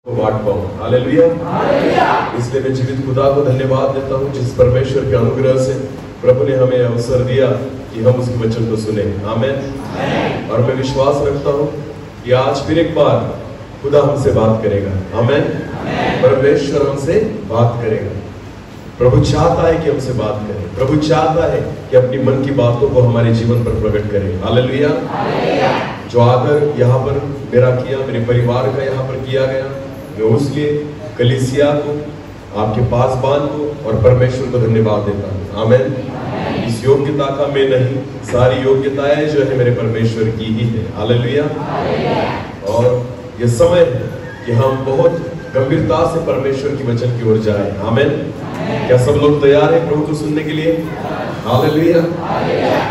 को बांट पाऊं। हालेलुया। इसलिए मैं जीवित खुदा को धन्यवाद देता हूं जिस परमेश्वर के अनुग्रह से प्रभु ने हमें अवसर दिया कि हम उसके वचन को सुने। आमीन। और मैं विश्वास रखता हूं कि आज फिर एक बार खुदा हमसे बात करेगा। आमीन। परमेश्वर हमसे बात करेगा। प्रभु चाहता है कि हमसे बात करे। प्रभु चाहता है कि अपनी मन की बातों को हमारे जीवन पर प्रकट करे। हालेलुया। जो आदर यहाँ पर मेरा किया, मेरे परिवार का यहाँ पर किया गया, मैं उसके कलीसिया को, आपके पासबान को और परमेश्वर को धन्यवाद देता हूँ। आमीन। इस योग्यता का मैं नहीं, सारी योग्यताएं जो है मेरे परमेश्वर की ही है। हालेलुया। और ये समय है कि हम बहुत गंभीरता से परमेश्वर की वचन की ओर जाए। आमीन। क्या सब लोग तैयार हैं प्रभु को सुनने के लिए? हालेलुया।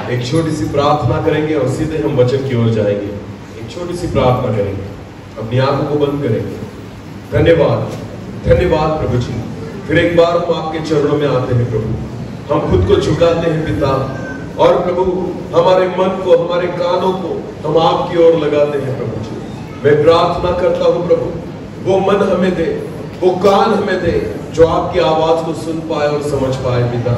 एक छोटी सी प्रार्थना करेंगे और सीधे हम वचन की ओर जाएंगे। एक छोटी सी प्रार्थना करेंगे, अपनी आंखों को बंद करेंगे। धन्यवाद, धन्यवाद प्रभु जी। फिर एक बार हम आपके चरणों में आते हैं प्रभु। हम खुद को झुकाते हैं पिता, और प्रभु हमारे मन को, हमारे कानों को हम आपकी ओर लगाते हैं प्रभु जी। मैं प्रार्थना करता हूँ प्रभु, वो मन हमें दे, वो कान हमें दे जो आपकी आवाज को सुन पाए और समझ पाए पिता।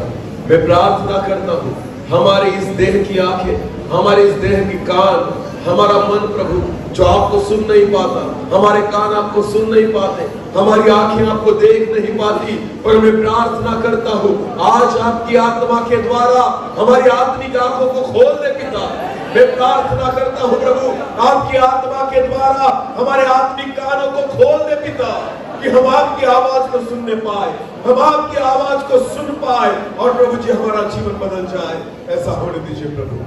मैं प्रार्थना करता हूँ हमारे इस देह की आंखें, हमारे इस देह की कान, हमारा मन प्रभु जो आपको सुन नहीं पाता, हमारे कान आपको सुन नहीं पाते, हमारी आंखें आपको देख नहीं पाती, पर मैं प्रार्थना करता हूँ आज आपकी आत्मा के द्वारा हमारी आत्मिक आंखों को खोल दे पिता। मैं प्रार्थना करता हूँ प्रभु आपकी आत्मा के द्वारा हमारे आत्मिक कानों को खोल दे पिता, कि हम आपकी आवाज को सुनने पाए, हम आपकी आवाज को सुन पाए और प्रभु जी हमारा जीवन बदल जाए। ऐसा होने दीजिए प्रभु।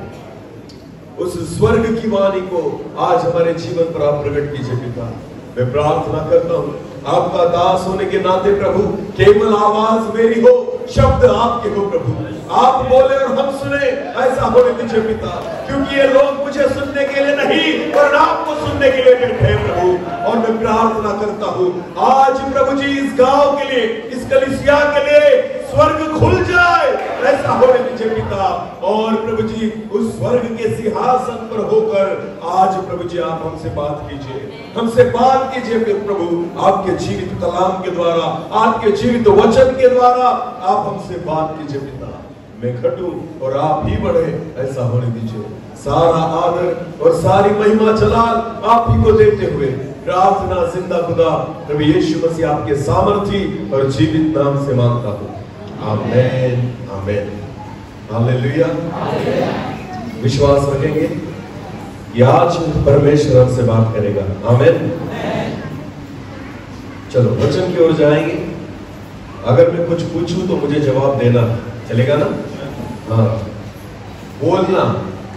उस स्वर्ग की वाणी को आज हमारे जीवन पर आप प्रकट कीजिए पिता। मैं प्रार्थना करता हूँ आपका दास होने के नाते प्रभु केवल आवाज मेरी हो, शब्द आपके हो प्रभु। आप बोले और हम सुने, ऐसा होने दीजिए पिता, क्योंकि ये लोग मुझे सुनने के लिए नहीं पर आपको सुनने के लिए बैठे हैं प्रभु। और मैं प्रार्थना करता हूँ आज प्रभु जी इस गांव के लिए, इस कलीसिया के लिए स्वर्ग खुल जाए, ऐसा होने दीजिए पिता। और प्रभु जी उस स्वर्ग के सिंहासन पर होकर आज प्रभु जी आप हमसे बात कीजिए, हमसे बात कीजिए प्रभु। आपके जीवित कलाम के द्वारा, आपके जीवित वचन के द्वारा आप हमसे बात कीजिए पिता। मैं घटूं और आप ही बढ़े, ऐसा होने दीजिए। सारा आदर और सारी महिमा जलाल आप ही को देते हुए प्रार्थना जिंदा खुदा प्रभु यीशु मसीह आपके सामर्थी और जीवित नाम से मांगता हूँ। आमीन, आमीन, हालेलुया। विश्वास रखेंगे कि आज परमेश्वर हमसे बात करेगा। आमीन। चलो वचन की ओर जाएंगे। अगर मैं कुछ पूछूं तो मुझे जवाब देना, चलेगा ना? हाँ, बोलना।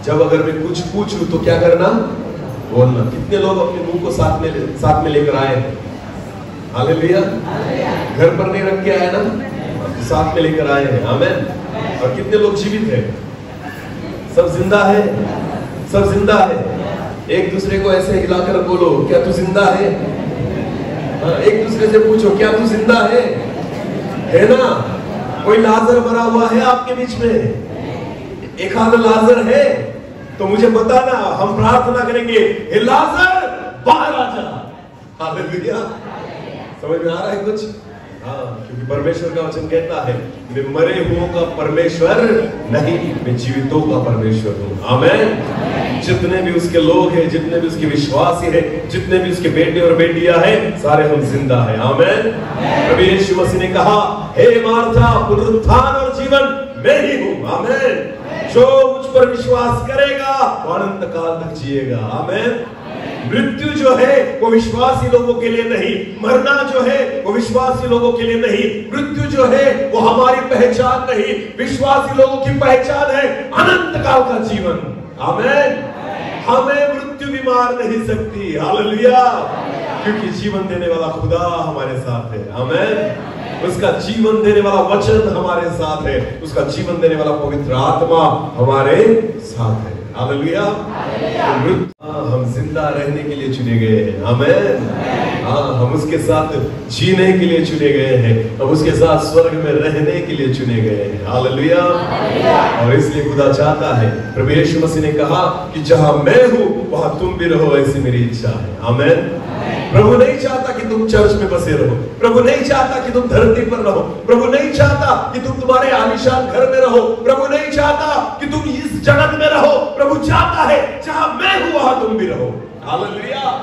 जब अगर मैं कुछ पूछूं तो क्या करना? बोलना। कितने लोग अपने मुंह को साथ में लेकर आए हैं? हालेलुया। घर पर नहीं रख के आए ना, साथ में लेकर आए हैं। आमीन। और कितने लोग जीवित हैं? सब जिंदा है, सब जिंदा है। एक दूसरे को ऐसे हिलाकर बोलो, क्या तू जिंदा है? एक दूसरे से पूछो, क्या तू जिंदा है ना? कोई लाजर मरा हुआ है आपके बीच में? एक आध लाजर है तो मुझे बताना, हम प्रार्थना करेंगे, हे लाजर बाहर आ जा। हालेलुया। समझ में आ रहा है कुछ? हाँ, क्योंकि परमेश्वर का वचन कहता है मैं मरे हुओं का परमेश्वर नहीं, मैं जीवितों का परमेश्वर हूँ। आमीन। जितने भी उसके लोग हैं, जितने भी उसके विश्वासी हैं, जितने भी उसके बेटे और बेटियां हैं, सारे हम जिंदा हैं। आमीन। प्रभु यीशु मसीह ने कहा, हे मार्था, पुनरुत्थान और जीवन मैं ही हूँ। आमीन। जो मुझ पर विश्वास करेगा वो अनंत काल तक जिएगा। आमीन। मृत्यु जो है वो विश्वासी लोगों के लिए नहीं, मरना जो है वो विश्वासी लोगों के लिए नहीं, मृत्यु जो है वो हमारी पहचान नहीं, विश्वासी लोगों की पहचान है अनंत काल का जीवन। आमीन। हमें मृत्यु भी मार नहीं सकती। हालेलुया। क्योंकि जीवन देने वाला खुदा हमारे साथ है। आमीन। उसका जीवन देने वाला वचन हमारे साथ है, उसका जीवन देने वाला पवित्र आत्मा हमारे साथ है। हालेलुया। हम जिंदा रहने के लिए चुने गए हैं। आमीन। हाँ, हम उसके साथ जीने के लिए चुने गए हैं, हम उसके साथ स्वर्ग में रहने के लिए चुने गए हैं। हालेलुया। और इसलिए खुदा चाहता है, प्रभु यीशु मसीह ने कहा कि जहां मैं हूं वहां तुम भी रहो, ऐसी मेरी इच्छा है। आमीन। प्रभु नहीं चाहता कि तुम चर्च में बसे रहो, प्रभु नहीं चाहता कि तुम धरती पर रहो, प्रभु नहीं चाहता कि तुम तुम्हारे आलीशान घर में रहो, प्रभु नहीं चाहता कि तुम इस जगत में रहो। प्रभु चाहता है जहां मैं हूं वहां तुम भी रहो। हालेलुया।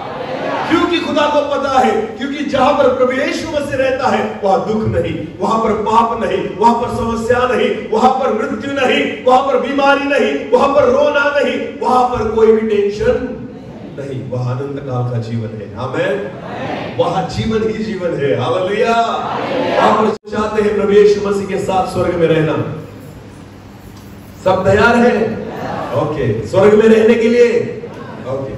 क्योंकि खुदा को पता है, क्योंकि जहां पर प्रभु यीशु मसीह रहता है वहां दुख नहीं, वहां पर पाप नहीं, वहां पर समस्या नहीं, वहां पर मृत्यु नहीं, वहां पर बीमारी नहीं, वहां पर रोना नहीं, वहां पर कोई भी टेंशन नहीं, वहां अनंत काल का जीवन है। आमीन। वहां जीवन ही जीवन है। हालेलुया। आप चाहते हैं प्रभु यीशु मसीह के साथ स्वर्ग में रहना? सब तैयार है? ओके। स्वर्ग में रहने के लिए ओके।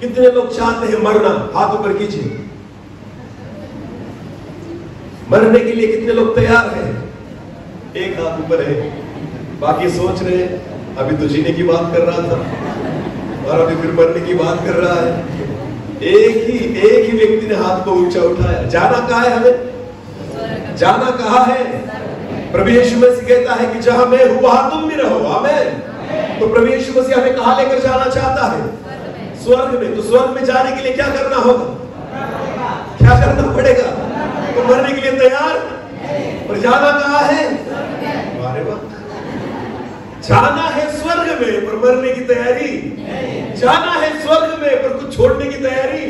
कितने लोग चाहते हैं मरना? हाथ ऊपर कीजिए। मरने के लिए कितने लोग तैयार हैं? एक हाथ ऊपर है, बाकी सोच रहे हैं अभी तो जीने की बात कर रहा था और अभी फिर मरने की बात कर रहा है। एक ही व्यक्ति ने हाथ को ऊंचा उठाया। जाना कहाँ है हमें? जाना कहाँ है? प्रभु यीशु मसीह कहता है कि जहां मैं हूं वहां तुम भी रहो। आमीन। तो प्रभु यीशु मसीह हमें कहां लेकर जाना चाहता है? स्वर्ग में। तो स्वर्ग में जाने के लिए क्या करना होगा? क्या करना पड़ेगा? तो मरने के लिए तैयार, पर जाना कहाँ है? अरे वाह। जाना है स्वर्ग में पर मरने की तैयारी, जाना है स्वर्ग में पर कुछ छोड़ने की तैयारी,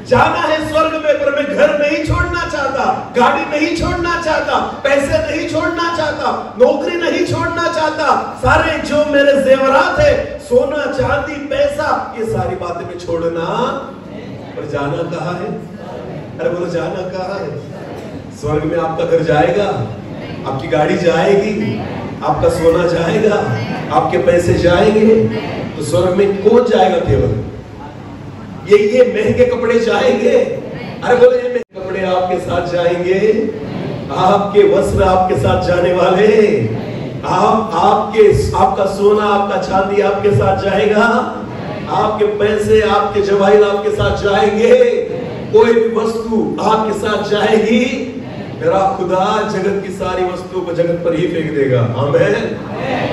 जाना है स्वर्ग में पर मैं घर नहीं छोड़ना चाहता, गाड़ी नहीं छोड़ना चाहता, पैसे नहीं छोड़ना चाहता, नौकरी नहीं छोड़ना चाहता, सारे जो मेरे जेवरात है, सोना चांदी पैसा, ये सारी बातें में छोड़ना। पर जाना कहाँ है? अरे बोलो जाना कहाँ है? स्वर्ग में आपका घर जाएगा, आपकी गाड़ी जाएगी, आपका सोना जाएगा, आपके पैसे जाएंगे। तो स्वर्ग में कौन जाएगा? केवल ये महंगे कपड़े जाएंगे। अरे बोले ये महंगे कपड़े आपके साथ जाएंगे, आपके वस्त्र आपके साथ जाने वाले, आपका सोना आपका चांदी आपके साथ जाएगा, आपके पैसे आपके जवाहिर आपके साथ जाएंगे, कोई भी वस्तु आपके साथ जाएगी। मेरा खुदा जगत की सारी वस्तुओं को जगत पर ही फेंक देगा। आमीन।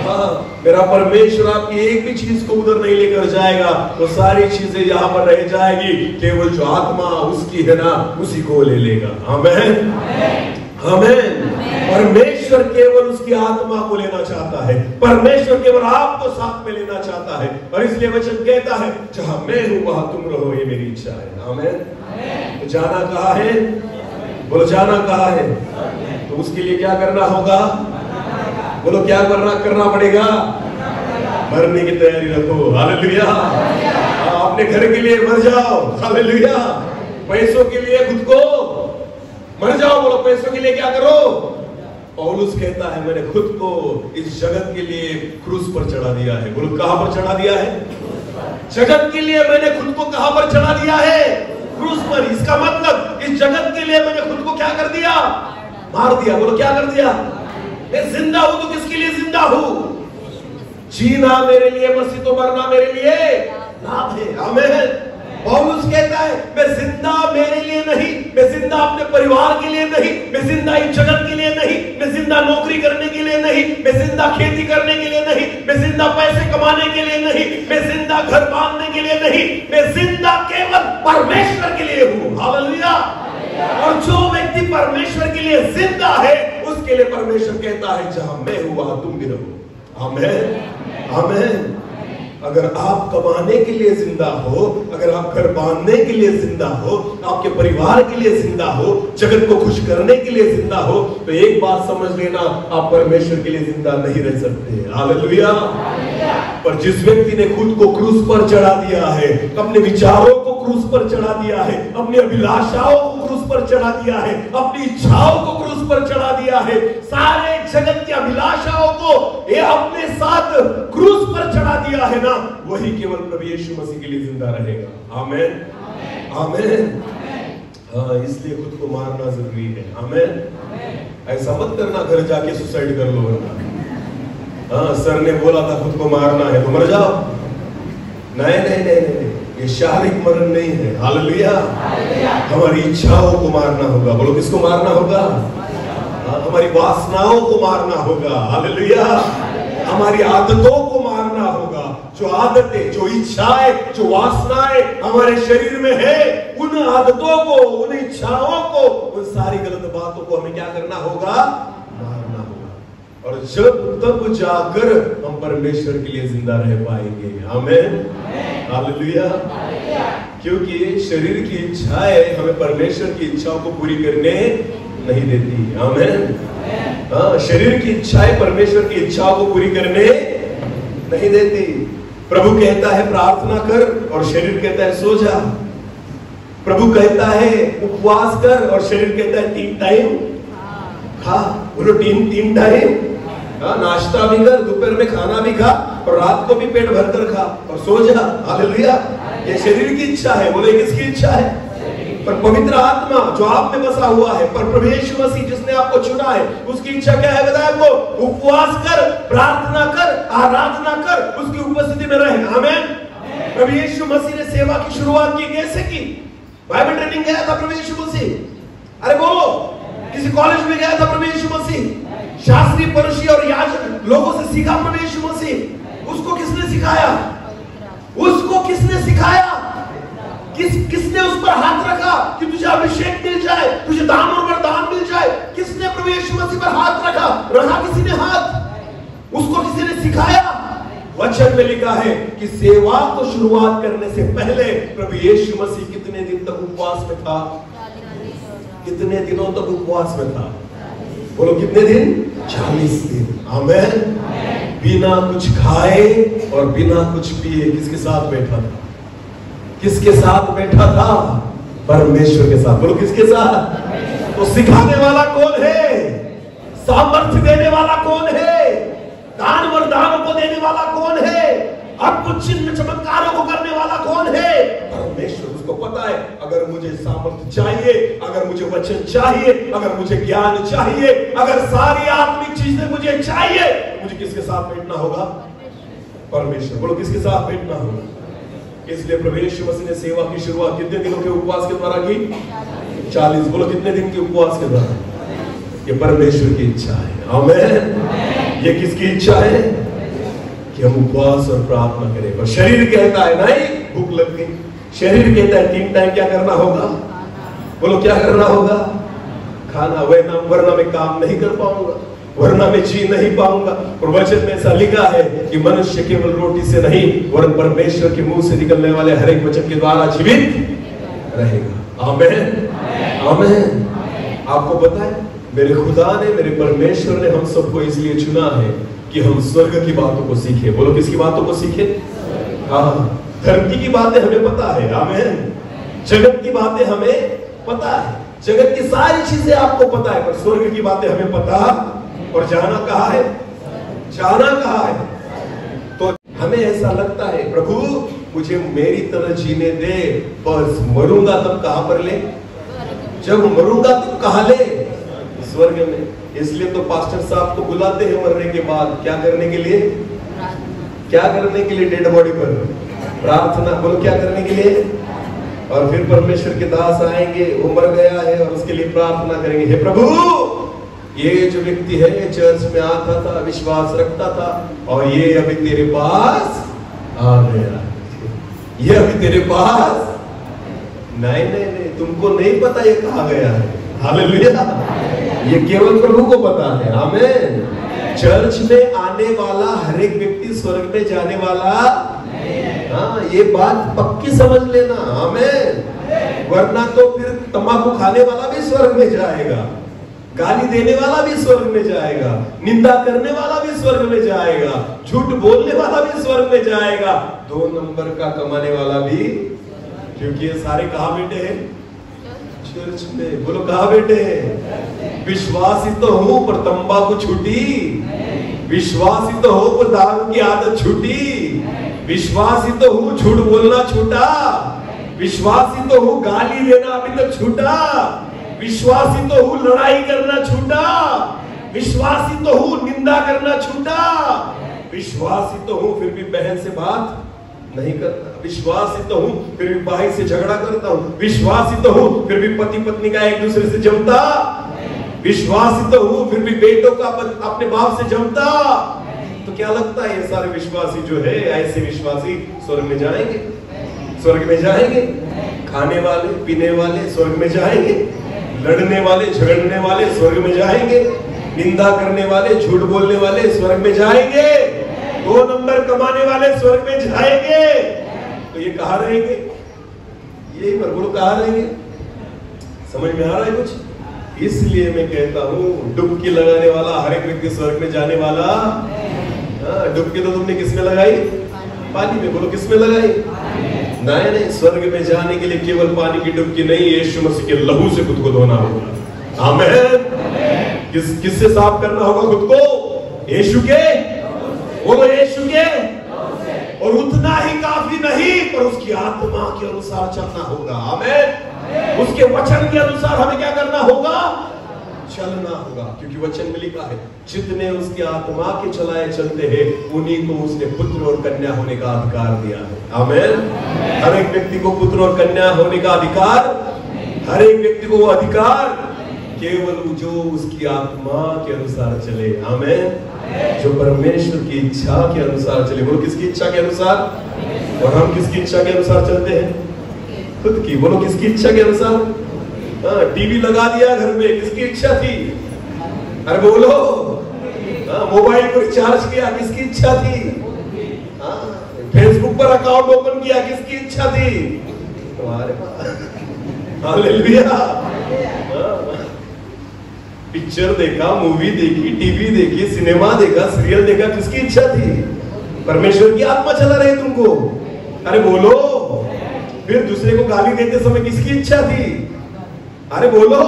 हाँ, मेरा परमेश्वर आपकी एक भी चीज को उधर नहीं लेकर जाएगा, तो सारी चीजें यहाँ पर रह जाएगी, केवल जो आत्मा उसकी है ना उसी को ले लेगा। आमीन। आमीन। परमेश्वर केवल उसकी आत्मा को लेना चाहता है, परमेश्वर केवल आपको साथ में लेना चाहता है। और इसलिए वचन कहता है जहां मैं हूं वहां तुम रहो, ये मेरी इच्छा है। आमीन। तो जाना कहाँ है? बोलो जाना कहाँ है? तो उसके लिए क्या करना होगा? बोलो क्या करना पड़ेगा? मरने की तैयारी रखो। हालेलुया। अपने घर के लिए मर जाओ। हालेलुया। पैसों के लिए खुद को मर जाओ। बोलो पैसों के लिए क्या करो? पौलुस कहता है मैंने खुद को इस जगत के लिए क्रूस पर चढ़ा दिया है। बोलो कहां पर चढ़ा दिया है? जगत के लिए मैंने खुद को कहां पर चढ़ा दिया है? क्रूस पर। इसका मतलब इस जगत के लिए मैंने खुद को क्या कर दिया? मार दिया। बोलो क्या कर दिया? मैं जिंदा हूं तो किसके लिए जिंदा हूं? जीना मेरे लिए, मसीह तो मरना मेरे लिए लाभ है। आमीन। पौलुस कहता है मैं जिंदा मेरे लिए नहीं, मैं जिंदा अपने परिवार के लिए नहीं, मैं जिंदा इस जगत के लिए नहीं, मैं जिंदा नौकरी करने के लिए नहीं, मैं जिंदा खेती करने के लिए नहीं, मैं जिंदा पैसे कमाने के लिए नहीं, मैं जिंदा घर बांधने के लिए नहीं, मैं जिंदा केवल परमेश्वर के लिए हूं। हालेलुया। और जो व्यक्ति परमेश्वर के लिए जिंदा है उसके लिए परमेश्वर कहता है जहां मैं हूं वहां तुम भी रहो। आमीन। आमीन। अगर आप कमाने के लिए जिंदा हो, अगर आप घर बांधने के लिए जिंदा हो, आपके परिवार के लिए जिंदा हो, जगत को खुश करने के लिए जिंदा हो, तो एक बात समझ लेना, आप परमेश्वर के लिए जिंदा नहीं रह सकते। हालेलुया। पर जिस व्यक्ति ने खुद को क्रूस पर चढ़ा दिया है, अपने विचारों को क्रूस पर चढ़ा दिया है, अपनी अभिलाषाओं को क्रूस पर चढ़ा दिया है, अपनी इच्छाओं को क्रूस पर चढ़ा दिया है, सारे जगत की अभिलाषाओं को ये अपने साथ क्रूस पर चढ़ा दिया है ना, वही केवल प्रभु यीशु मसीह के लिए जिंदा रहेगा। आमीन। आमीन। हाँ, इसलिए खुद को मारना जरूरी है। आमीन। ऐसा मत करना घर जाके सुसाइड कर लो। हाँ, सर ने बोला था खुद को मारना है तो मर जाओ। नहीं नहीं नहीं नहीं, ये शारीरिक मरण नहीं है। हालेलुया। हमारी इच्छाओं को मारना होगा। बोलो किसको मारना होगा? हमारी वासनाओं को मारना होगा। हालेलुया। हमारी आदतों को मारना होगा। जो आदतें, जो इच्छाएं, जो वासनाएं हमारे शरीर में है, उन आदतों को, उन इच्छाओं को, उन सारी गलत बातों को हमें क्या करना होगा? मारना होगा। और जब तब जाकर हम परमेश्वर के लिए जिंदा रह पाएंगे। आमीन। हालेलुया। क्योंकि शरीर की इच्छाएं हमें परमेश्वर की इच्छाओं को पूरी करने नहीं देती। आमीन। हाँ, शरीर की इच्छाएं परमेश्वर की इच्छाओं को पूरी करने नहीं देती। प्रभु कहता है प्रार्थना कर और शरीर कहता है सो जा। प्रभु कहता है उपवास कर और शरीर कहता है 3 टाइम खा। बोलो 3 टाइम। हाँ, नाश्ता भी कर, दोपहर में खाना भी खा और रात को भी पेट भरकर खा और सो जा। हालेलुया। ये शरीर की इच्छा है। बोले किसकी इच्छा है? पर पवित्र आत्मा जो आप में बसा हुआ है, पर प्रभु यीशु मसीह जिसने आपको चुना है, उसकी इच्छा क्या है बताया आपको? उपवास कर, प्रार्थना कर, आराधना कर, उसकी उपस्थिति में रहे। आमीन। प्रभु यीशु मसीह ने सेवा की शुरुआत की कैसे की? बाइबल ट्रेनिंग गया था प्रभु यीशु मसीह। अरे बोलो, किसी कॉलेज में गया था प्रभु यीशु मसीह? शास्त्री, फरीसी और याजक लोगों से सीखा प्रभु यीशु मसीह। उसको किसने सिखाया? उसको किसने सिखाया? किसने उस पर हाथ रखा कि तुझे अभिषेक मिल जाए, तुझे दान और वरदान मिल जाए? किसने प्रभु यीशु मसीह पर हाथ रखा? रखा किसी ने हाथ? उसको किसी ने सिखाया? वचन में लिखा है कि सेवा को शुरुआत करने से पहले प्रभु यीशु मसीह कितने दिन तक उपवास में था? कितने दिनों तक उपवास में था? बोलो कितने दिन? 40 दिन। आमीन। बिना कुछ खाए और बिना कुछ पिए किसके साथ बैठा था? किसके साथ बैठा था? परमेश्वर के साथ। बोलो किसके साथ? तो सिखाने वाला कौन है? सामर्थ्य देने वाला कौन है? दान वरदानों को देने वाला कौन है? आपको चिन्ह चमत्कारों को करने वाला कौन है? परमेश्वर। उसको पता है अगर मुझे सामर्थ्य चाहिए, अगर मुझे वचन चाहिए, अगर मुझे ज्ञान चाहिए, अगर सारी आत्मिक चीजें मुझे चाहिए, मुझे किसके साथ बैठना होगा? परमेश्वर। बोलो किसके साथ बैठना होगा? इसलिए प्रभु यीशु मसीह ने सेवा की शुरुआत कितने दिनों के उपवास के द्वारा की? 40। बोलो कितने दिन के उपवास के द्वारा? ये परमेश्वर की इच्छा है। आमीन। ये किसकी इच्छा है? कि हम उपवास और प्रार्थना करें। और शरीर कहता है नहीं, भूख लग गई। शरीर कहता है 3 टाइम क्या करना होगा? बोलो क्या करना होगा? खाना। वरना मैं काम नहीं कर पाऊंगा, वरना मैं जी नहीं पाऊंगा। और वचन में ऐसा लिखा है कि मनुष्य केवल रोटी से नहीं वरन परमेश्वर के मुंह से निकलने वाले हर एक वचन के द्वारा जीवित रहेगा। आमीन। आमीन। आपको पता है मेरे खुदा ने, मेरे परमेश्वर ने हम सबको इसलिए चुना है कि हम स्वर्ग की बातों को सीखे। बोलो किसकी बातों को सीखे? हाँ, धरती की बातें हमें पता है। आमीन। जगत की बातें हमें पता है, जगत की सारी चीजें आपको पता है, पर स्वर्ग की बातें हमें पता। और जाना कहाँ है? जाना कहाँ है? तो हमें ऐसा लगता है प्रभु मुझे मेरी तरह जीने दे, बस मरूंगा तब कहां पर ले? जब मरूंगा तब कहां ले? स्वर्ग में। इसलिए तो पास्टर साहब को बुलाते हैं मरने के बाद क्या करने के लिए? क्या करने के लिए? डेड बॉडी पर प्रार्थना। बोलो क्या करने के लिए? और फिर परमेश्वर के दास आएंगे, वो मर गया है और उसके लिए प्रार्थना करेंगे, हे प्रभु ये जो व्यक्ति है चर्च में आता था, विश्वास रखता था, और ये अभी तेरे पास आ गया, ये अभी तेरे पास। नहीं नहीं नहीं, तुमको नहीं पता ये कहाँ गया है। हालेलुया। ये केवल प्रभु को पता है। आमीन। चर्च में आने वाला हर एक व्यक्ति स्वर्ग में जाने वाला। हाँ, ये बात पक्की समझ लेना। आमीन। वरना तो फिर तंबाकू खाने वाला भी स्वर्ग में जाएगा, गाली देने वाला भी स्वर्ग में जाएगा, निंदा करने वाला भी स्वर्ग में जाएगा, झूठ बोलने वाला भी स्वर्ग में जाएगा, 2 नंबर का कमाने वाला भी। क्योंकि ये सारे कहाँ बैठे हैं? चर्च में। बोलो कहाँ बैठे हैं? विश्वासी तो हूं पर तंबाकू छूटी, विश्वासी तो हो पर दारू की आदत छूटी, विश्वासी तो हूं झूठ बोलना छूटा, विश्वासी तो हूं गाली देना अभी तक छूटा, विश्वासी तो हूं लड़ाई करना छूटा, विश्वासी तो हूं निंदा करना छूटा, विश्वासी तो हूं फिर भी बहन से बात नहीं करता। विश्वासी तो हूं फिर भी भाई से झगड़ा करता हूं। विश्वासी तो हूं फिर भी पति पत्नी का एक दूसरे से जमता। विश्वासी तो हूं फिर भी बेटों का अपने बाप से जमता। तो क्या लगता है ये सारे विश्वासी जो है, ऐसे विश्वासी स्वर्ग में जाएंगे? स्वर्ग में जाएंगे? खाने वाले पीने वाले स्वर्ग में जाएंगे? लड़ने वाले झगड़ने वाले स्वर्ग में जाएंगे? निंदा करने वाले झूठ बोलने वाले स्वर्ग में जाएंगे? 2 नंबर कमाने वाले स्वर्ग में जाएंगे? तो ये कहाँ रहेंगे? यही पर बोलो, कहाँ रहेंगे? समझ में आ रहा है कुछ? इसलिए मैं कहता हूँ डुबकी लगाने वाला हर एक व्यक्ति स्वर्ग में जाने वाला। डुबकी तो तुमने किसमें लगाई? पानी में। बोलो किसमें लगाई? नहीं नहीं, स्वर्ग में जाने के लिए केवल पानी की डुबकी नहीं, यीशु मसीह के लहू से खुद को धोना होगा। आमीन। किससे साफ करना होगा खुद को? यीशु के। बोलो यीशु के। और उतना ही काफी नहीं, पर उसकी आत्मा के अनुसार चलना होगा। आमीन। उसके वचन के अनुसार हमें क्या करना होगा? चलना होगा, क्योंकि वचन में लिखा है जितने उसकी आत्मा के चलाए चलते हैं उन्हीं को उसने पुत्र और कन्या होने का अधिकार दिया है। आमीन। हर एक व्यक्ति को पुत्र और कन्या होने का अधिकार, हर एक व्यक्ति को वो अधिकार केवल जो उसकी आत्मा के अनुसार चले। आमीन। जो परमेश्वर की इच्छा के अनुसार चले। बोलो किसकी इच्छा के अनुसार? और हम किसकी इच्छा के अनुसार चलते हैं? खुद की। बोलो किसकी इच्छा के अनुसार? टीवी लगा दिया घर में, किसकी इच्छा थी? अरे बोलो। मोबाइल को रिचार्ज किया, किसकी इच्छा थी? फेसबुक पर अकाउंट ओपन किया, किसकी इच्छा थी? तुम्हारे। हालेलुया। पिक्चर देखा, मूवी देखी, टीवी देखी, सिनेमा देखा, सीरियल देखा, किसकी इच्छा थी? परमेश्वर की आत्मा चला रही तुमको। अरे बोलो। फिर दूसरे को गाली देते समय किसकी इच्छा थी? अरे बोलो।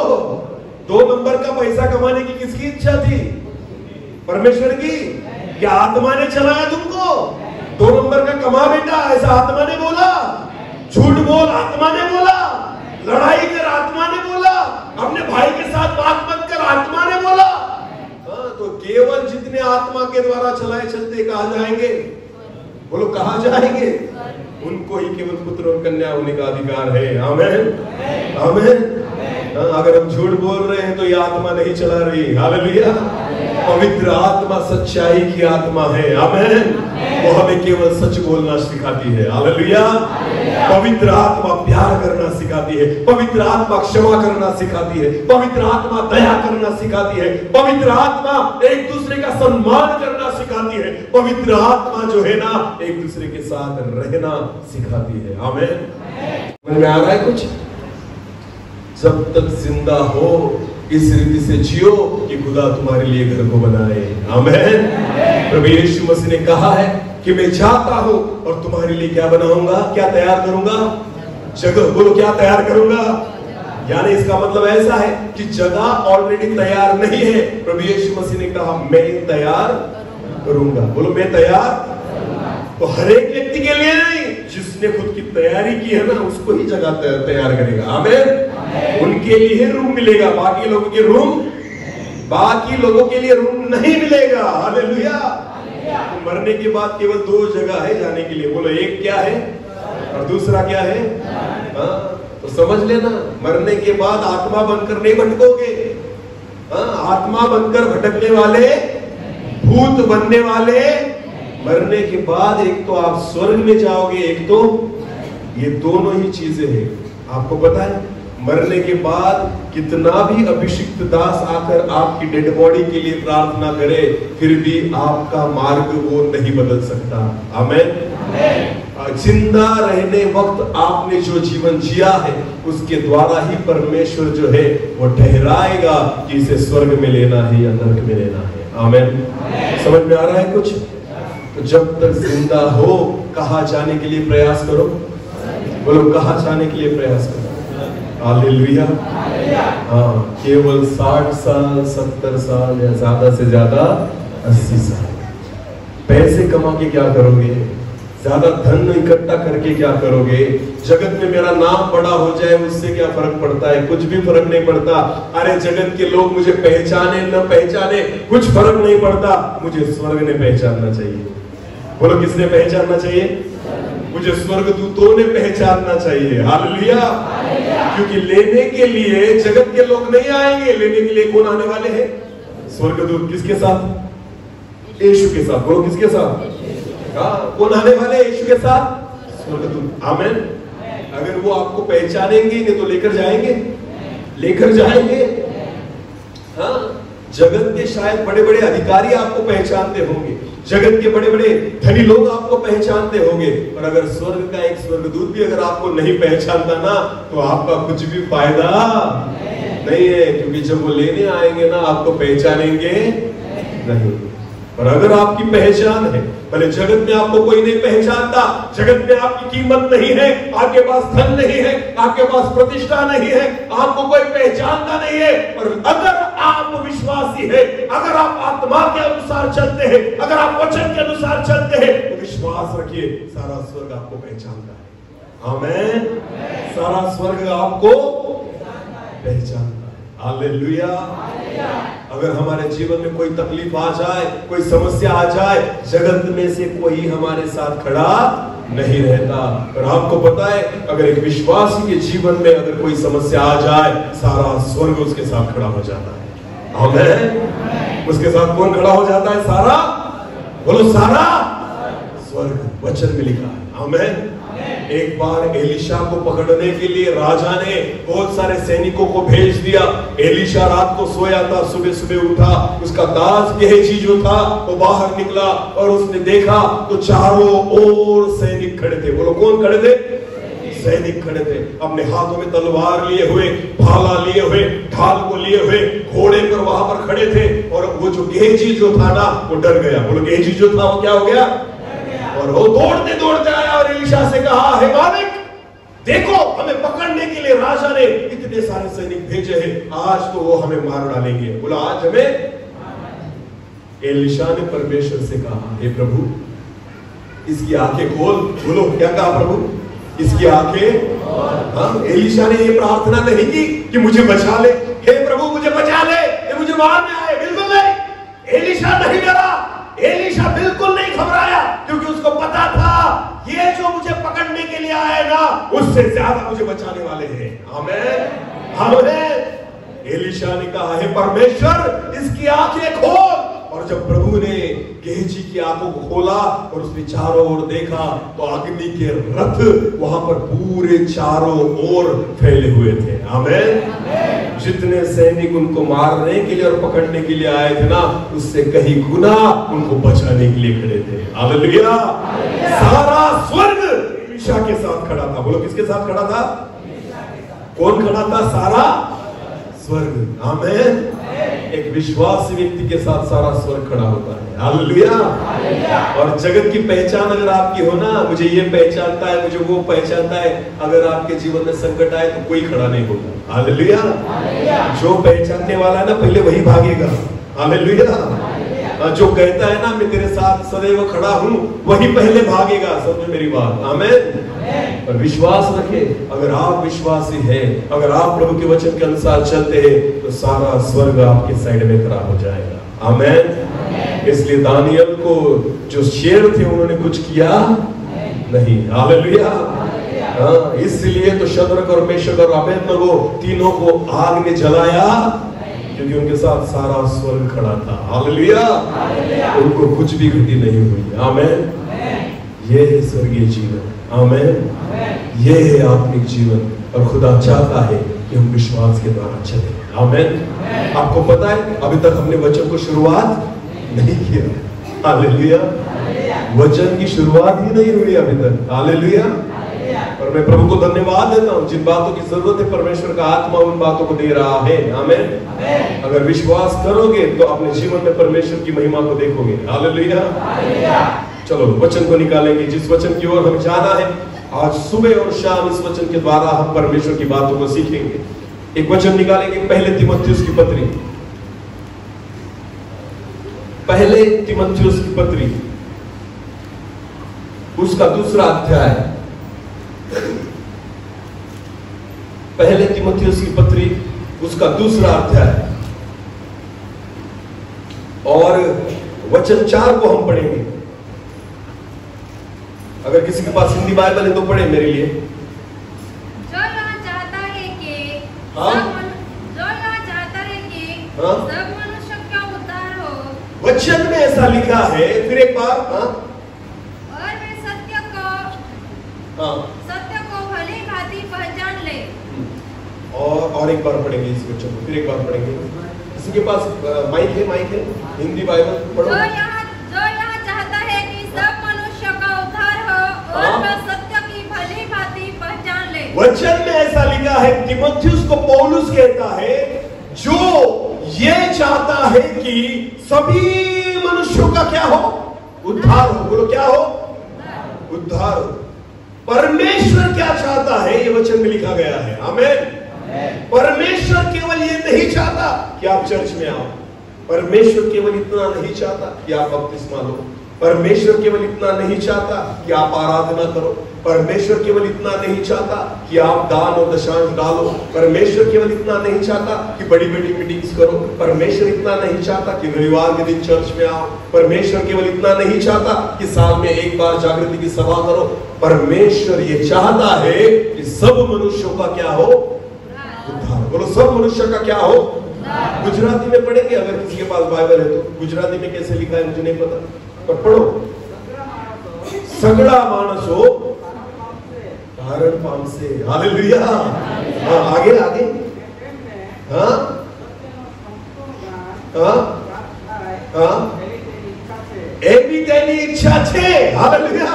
2 नंबर का पैसा कमाने की किसकी इच्छा थी? परमेश्वर की। क्या आत्मा ने चलाया तुमको? 2 नंबर का कमा बेटा, ऐसा आत्मा ने बोला। झूठ बोल, आत्मा ने बोला। लड़ाई कर, आत्मा ने बोला। अपने भाई के साथ बात मत कर, आत्मा ने बोला। तो केवल जितने आत्मा के द्वारा चलाए चलते कहाँ जाएंगे? बोलो कहाँ जाएंगे? उनको ही केवल पुत्र और कन्या होने का अधिकार है। आमीन। आमीन। अगर हम झूठ बोल रहे हैं तो ये आत्मा नहीं चला रही। हालेलुया। पवित्र आत्मा सच्चाई की आत्मा है। आमीन। वो हमें केवल सच बोलना सिखाती है। हालेलुया। पवित्र आत्मा प्यार करना सिखाती है। पवित्र आत्मा क्षमा करना सिखाती है। पवित्र आत्मा दया करना सिखाती है। पवित्र आत्मा एक दूसरे का सम्मान करना सिखाती है। पवित्र आत्मा जो है ना, एक दूसरे के साथ रहना सिखाती है। आमीन। समझ में आ रहा है कुछ? जब तक जिंदा हो इस रीति से जियो कि खुदा तुम्हारे लिए घर को बनाए। आमीन। प्रभु यीशु मसीह ने कहा है कि मैं जाता हूं और तुम्हारे लिए क्या बनाऊंगा? क्या तैयार करूंगा? जगह। बोलो क्या तैयार करूंगा? यानी इसका मतलब ऐसा है कि जगह ऑलरेडी तैयार नहीं है। प्रभु यीशु मसीह ने कहा मैं तैयार करूंगा। बोलो मैं तैयार। तो हर एक व्यक्ति के लिए नहीं, जिसने खुद की तैयारी की है ना, उसको ही जगह तैयार करेगा। आमीन। उनके लिए रूम मिलेगा, बाकी लोगों के लिए रूम नहीं मिलेगा। हालेलुया। तो मरने के बाद केवल 2 जगह है जाने के लिए। बोलो एक क्या है और दूसरा क्या है? तो समझ लेना, मरने के बाद आत्मा बनकर नहीं भटकोगे। आत्मा बनकर भटकने वाले, भूत बनने वाले, मरने के बाद एक तो आप स्वर्ग में जाओगे, एक तो ये दोनों ही चीजें हैं। आपको पता है मरने के बाद कितना भी अभिषिक्त दास आकर आपकी डेड बॉडी के लिए प्रार्थना करे, फिर भी आपका मार्ग वो नहीं बदल सकता। आमीन। जिंदा रहने वक्त आपने जो जीवन जिया है उसके द्वारा ही परमेश्वर जो है वो ठहराएगा कि इसे स्वर्ग में लेना है या नरक में लेना है। आमीन। समझ में आ रहा है कुछ? तो जब तक जिंदा हो कहाँ जाने के लिए प्रयास करो? बोलो कहाँ जाने के लिए प्रयास करो? हालेलुया। हाँ, केवल 60 साल 70 साल या ज्यादा से ज्यादा 80 साल। पैसे कमा के क्या करोगे? ज्यादा धन इकट्ठा करके क्या करोगे? जगत में मेरा नाम बड़ा हो जाए उससे क्या फर्क पड़ता है? कुछ भी फर्क नहीं पड़ता। अरे जगत के लोग मुझे पहचाने न पहचाने कुछ फर्क नहीं पड़ता, मुझे स्वर्ग ने पहचानना चाहिए। बोलो किसने पहचानना चाहिए? मुझे स्वर्गदूतों ने पहचानना चाहिए। हालेलुया। क्योंकि लेने के लिए जगत के लोग नहीं आएंगे, लेने के लिए कौन आने वाले हैं? स्वर्गदूत। किसके साथ? यीशु के साथ। बोलो किसके साथ? हाँ, कौन आने वाले? यीशु के साथ, स्वर्गदूत। आमीन। अगर वो आपको पहचानेंगे नहीं तो लेकर जाएंगे, लेकर जाएंगे। हाँ, जगत के शायद बड़े बड़े अधिकारी आपको पहचानते होंगे, जगत के बड़े बड़े धनी लोग आपको पहचानते होंगे, पर अगर स्वर्ग का एक स्वर्गदूत भी अगर आपको नहीं पहचानता ना, तो आपका कुछ भी फायदा नहीं है। क्योंकि जब वो लेने आएंगे ना, आपको पहचानेंगे नहीं। और अगर आपकी पहचान है, भले जगत में आपको कोई नहीं पहचानता, जगत में आपकी कीमत नहीं है, आपके पास धन नहीं है, आपके पास प्रतिष्ठा नहीं है, आपको कोई पहचानता नहीं है, पर अगर आप विश्वासी है, अगर आप आत्मा के अनुसार चलते हैं, अगर आप वचन के अनुसार चलते हैं, तो विश्वास रखिए, सारा स्वर्ग आपको पहचानता है। आमीन। सारा स्वर्ग आपको पहचानता है। हालेलुया। अगर हमारे जीवन में कोई तकलीफ आ जाए, कोई समस्या आ जाए, जगत में से कोई हमारे साथ खड़ा नहीं रहता। और आपको पता है, अगर एक विश्वासी के जीवन में अगर कोई समस्या आ जाए, सारा स्वर्ग उसके साथ खड़ा हो जाता है। आमीन। उसके साथ कौन खड़ा हो जाता है? सारा, बोलो सारा स्वर्ग। वचन में लिखा है। आमीन। एक बार एलीशा को पकड़ने के लिए राजा ने बहुत सारे सैनिकों को भेज दिया। एलीशा रात को सोया था, सुबह सुबह उठा, उसका दास गेहजी जो था वो बाहर निकला और उसने देखा तो चारों ओर सैनिक खड़े थे। बोलो कौन खड़े थे? सैनिक खड़े थे, अपने हाथों में तलवार लिए हुए, भाला लिए हुए, ढाल को लिए हुए, घोड़े पर वहां पर खड़े थे। और वो जो गेहजी जो था ना, वो डर गया। बोलो गेहजी जो था वो क्या हो गया? और वो दौड़ते दौड़ते आया और एलीशा से कहा, हे मालिक, देखो हमें पकड़ने के लिए राजा ने इतने सारे सैनिक भेजे हैं, आज तो वो हमें मार डालेंगे। बोला आज हमें? एलीशा ने परमेश्वर से कहा, हे प्रभु, इसकी आंखें खोल। बोलो क्या कहा प्रभु? इसकी आंखें। हाँ, एलीशा ने ये प्रार्थना नहीं की कि मुझे बचा ले, हे प्रभु मुझे बचा ले, ये मुझे मारने आए। बिल्कुल नहीं, एलीशा नहीं डरा, एलीशा बिल्कुल नहीं घबराया, क्योंकि उसको पता था ये जो मुझे पकड़ने के लिए आए ना, उससे ज्यादा मुझे बचाने वाले हैं। आमीन। आमीन। एलीशा ने कहा, हे परमेश्वर, इसकी आंखें खोल। और जब प्रभु ने गेहजी की आंखों को खोला और उसने चारों ओर देखा, तो अग्नि के रथ वहां पर पूरे चारों ओर फैले हुए थे। आमीन। जितने सैनिक उनको मारने के लिए और पकड़ने के लिए आए थे ना, उससे कहीं गुना उनको बचाने के लिए खड़े थे। हालेलुया। सारा स्वर्ग एलीशा के साथ खड़ा था। बोलो किसके साथ खड़ा था? कौन खड़ा था? सारा स्वर्ग। आमीन। एक विश्वासी व्यक्ति के साथ सारा स्वर्ग खड़ा होता है। हालेलुया। और जगत की पहचान अगर आपकी हो ना, मुझे ये पहचानता है, मुझे वो पहचानता है, अगर आपके जीवन में संकट आए तो कोई खड़ा नहीं होगा। हालेलुया। जो पहचानने वाला है ना, पहले वही भागेगा। हालेलुया। जो कहता है ना मैं तेरे साथ सदैव खड़ा हूं, वही पहले भागेगा। समझो मेरी बात। आमीन। और विश्वास रखे, अगर आप विश्वासी हैं, अगर आप प्रभु के वचन के अनुसार चलते हैं, तो सारा स्वर्ग आपके साइड में खड़ा हो जाएगा। आमीन। इसलिए दानियल को जो शेर थे उन्होंने कुछ किया नहीं। हालेलुया। इसलिए तो शद्रक और मेशक और अबेदनगो तीनों को आग में जलाया, क्योंकि उनके साथ सारा स्वर्ग खड़ा था। हालेलुया। उनको कुछ भी गति नहीं हुई। आमीन। ये है स्वर्गीय जीवन। आमीन। ये है आत्मिक जीवन, और खुदा चाहता है कि हम विश्वास के द्वारा चलें। आमीन। आपको पता है, अभी तक हमने वचन को शुरुआत नहीं किया। हालेलुया। वचन की शुरुआत ही नहीं हुई अभी तक। हालेलुया। और मैं प्रभु को धन्यवाद देता हूँ, जिन बातों की जरूरत है परमेश्वर का आत्मा उन बातों को दे रहा है। आमीन। अगर विश्वास करोगे तो अपने जीवन में परमेश्वर की महिमा को देखोगे। हालेलुया। चलो वचन को निकालेंगे, जिस वचन की ओर हमें जाना है। आज सुबह और शाम इस वचन के द्वारा हम परमेश्वर की बातों को सीखेंगे। एक वचन निकालेंगे, पहले तीमुथियुस की पत्री, पहले तीमुथियुस की पत्री, उसका दूसरा अध्याय। पहले तीमुथियुस की पत्री, उसका दूसरा अध्याय, और वचन 4 को हम पढ़ेंगे। अगर किसी के पास हिंदी बाइबल है तो पढ़े मेरे लिए। जो यह चाहता है कि हाँ? सब मनुष्य का उद्धार हो। वचन में ऐसा लिखा है, फिर एक बार। हाँ? और वे सत्य को भली भांति पहचान ले। और एक बार पढ़ेंगे इस वचन को, फिर एक बार पढ़ेंगे। किसी के पास माइक है हिंदी बाइबल पढ़ो। जो यहाँ चाहता है कि सब मनुष्य का उद्धार हो और वे सत्य की भली भांति पहचान ले। वचन में ऐसा लिखा है, तीमुथियुस को पौलुस कहता है, जो ये चाहता है कि सभी मनुष्यों का क्या हो? उद्धार हो। बोलो क्या हो? उद्धार हो। परमेश्वर क्या चाहता है? ये वचन में लिखा गया है। आमीन। परमेश्वर केवल ये नहीं चाहता कि आप चर्च में आओ। परमेश्वर केवल इतना नहीं चाहता कि आप बपतिस्मा लो। परमेश्वर केवल इतना नहीं चाहता कि आप आराधना करो। परमेश्वर केवल इतना नहीं चाहता कि आप दान और दशांश डालो। परमेश्वर केवल इतना नहीं चाहता कि बड़ी बड़ी मीटिंग्स करो। परमेश्वर इतना नहीं चाहता कि रविवार के दिन चर्च में आओ। परमेश्वर केवल इतना नहीं चाहता कि साल में एक बार जागृति की सभा करो। परमेश्वर ये चाहता है कि सब मनुष्यों का क्या हो? उद्धार। बोलो सब मनुष्य का क्या हो? गुजराती में पढ़ेंगे अगर किसी के पास बाइबल है तो। गुजराती में कैसे लिखा है मुझे नहीं पता, पर पढ़ो। सगड़ा मानसो कारण पामसे। हालेलुया। हाँ, आगे आगे। हाँ हाँ हाँ, एवी तेरी इच्छा छे। हालेलुया।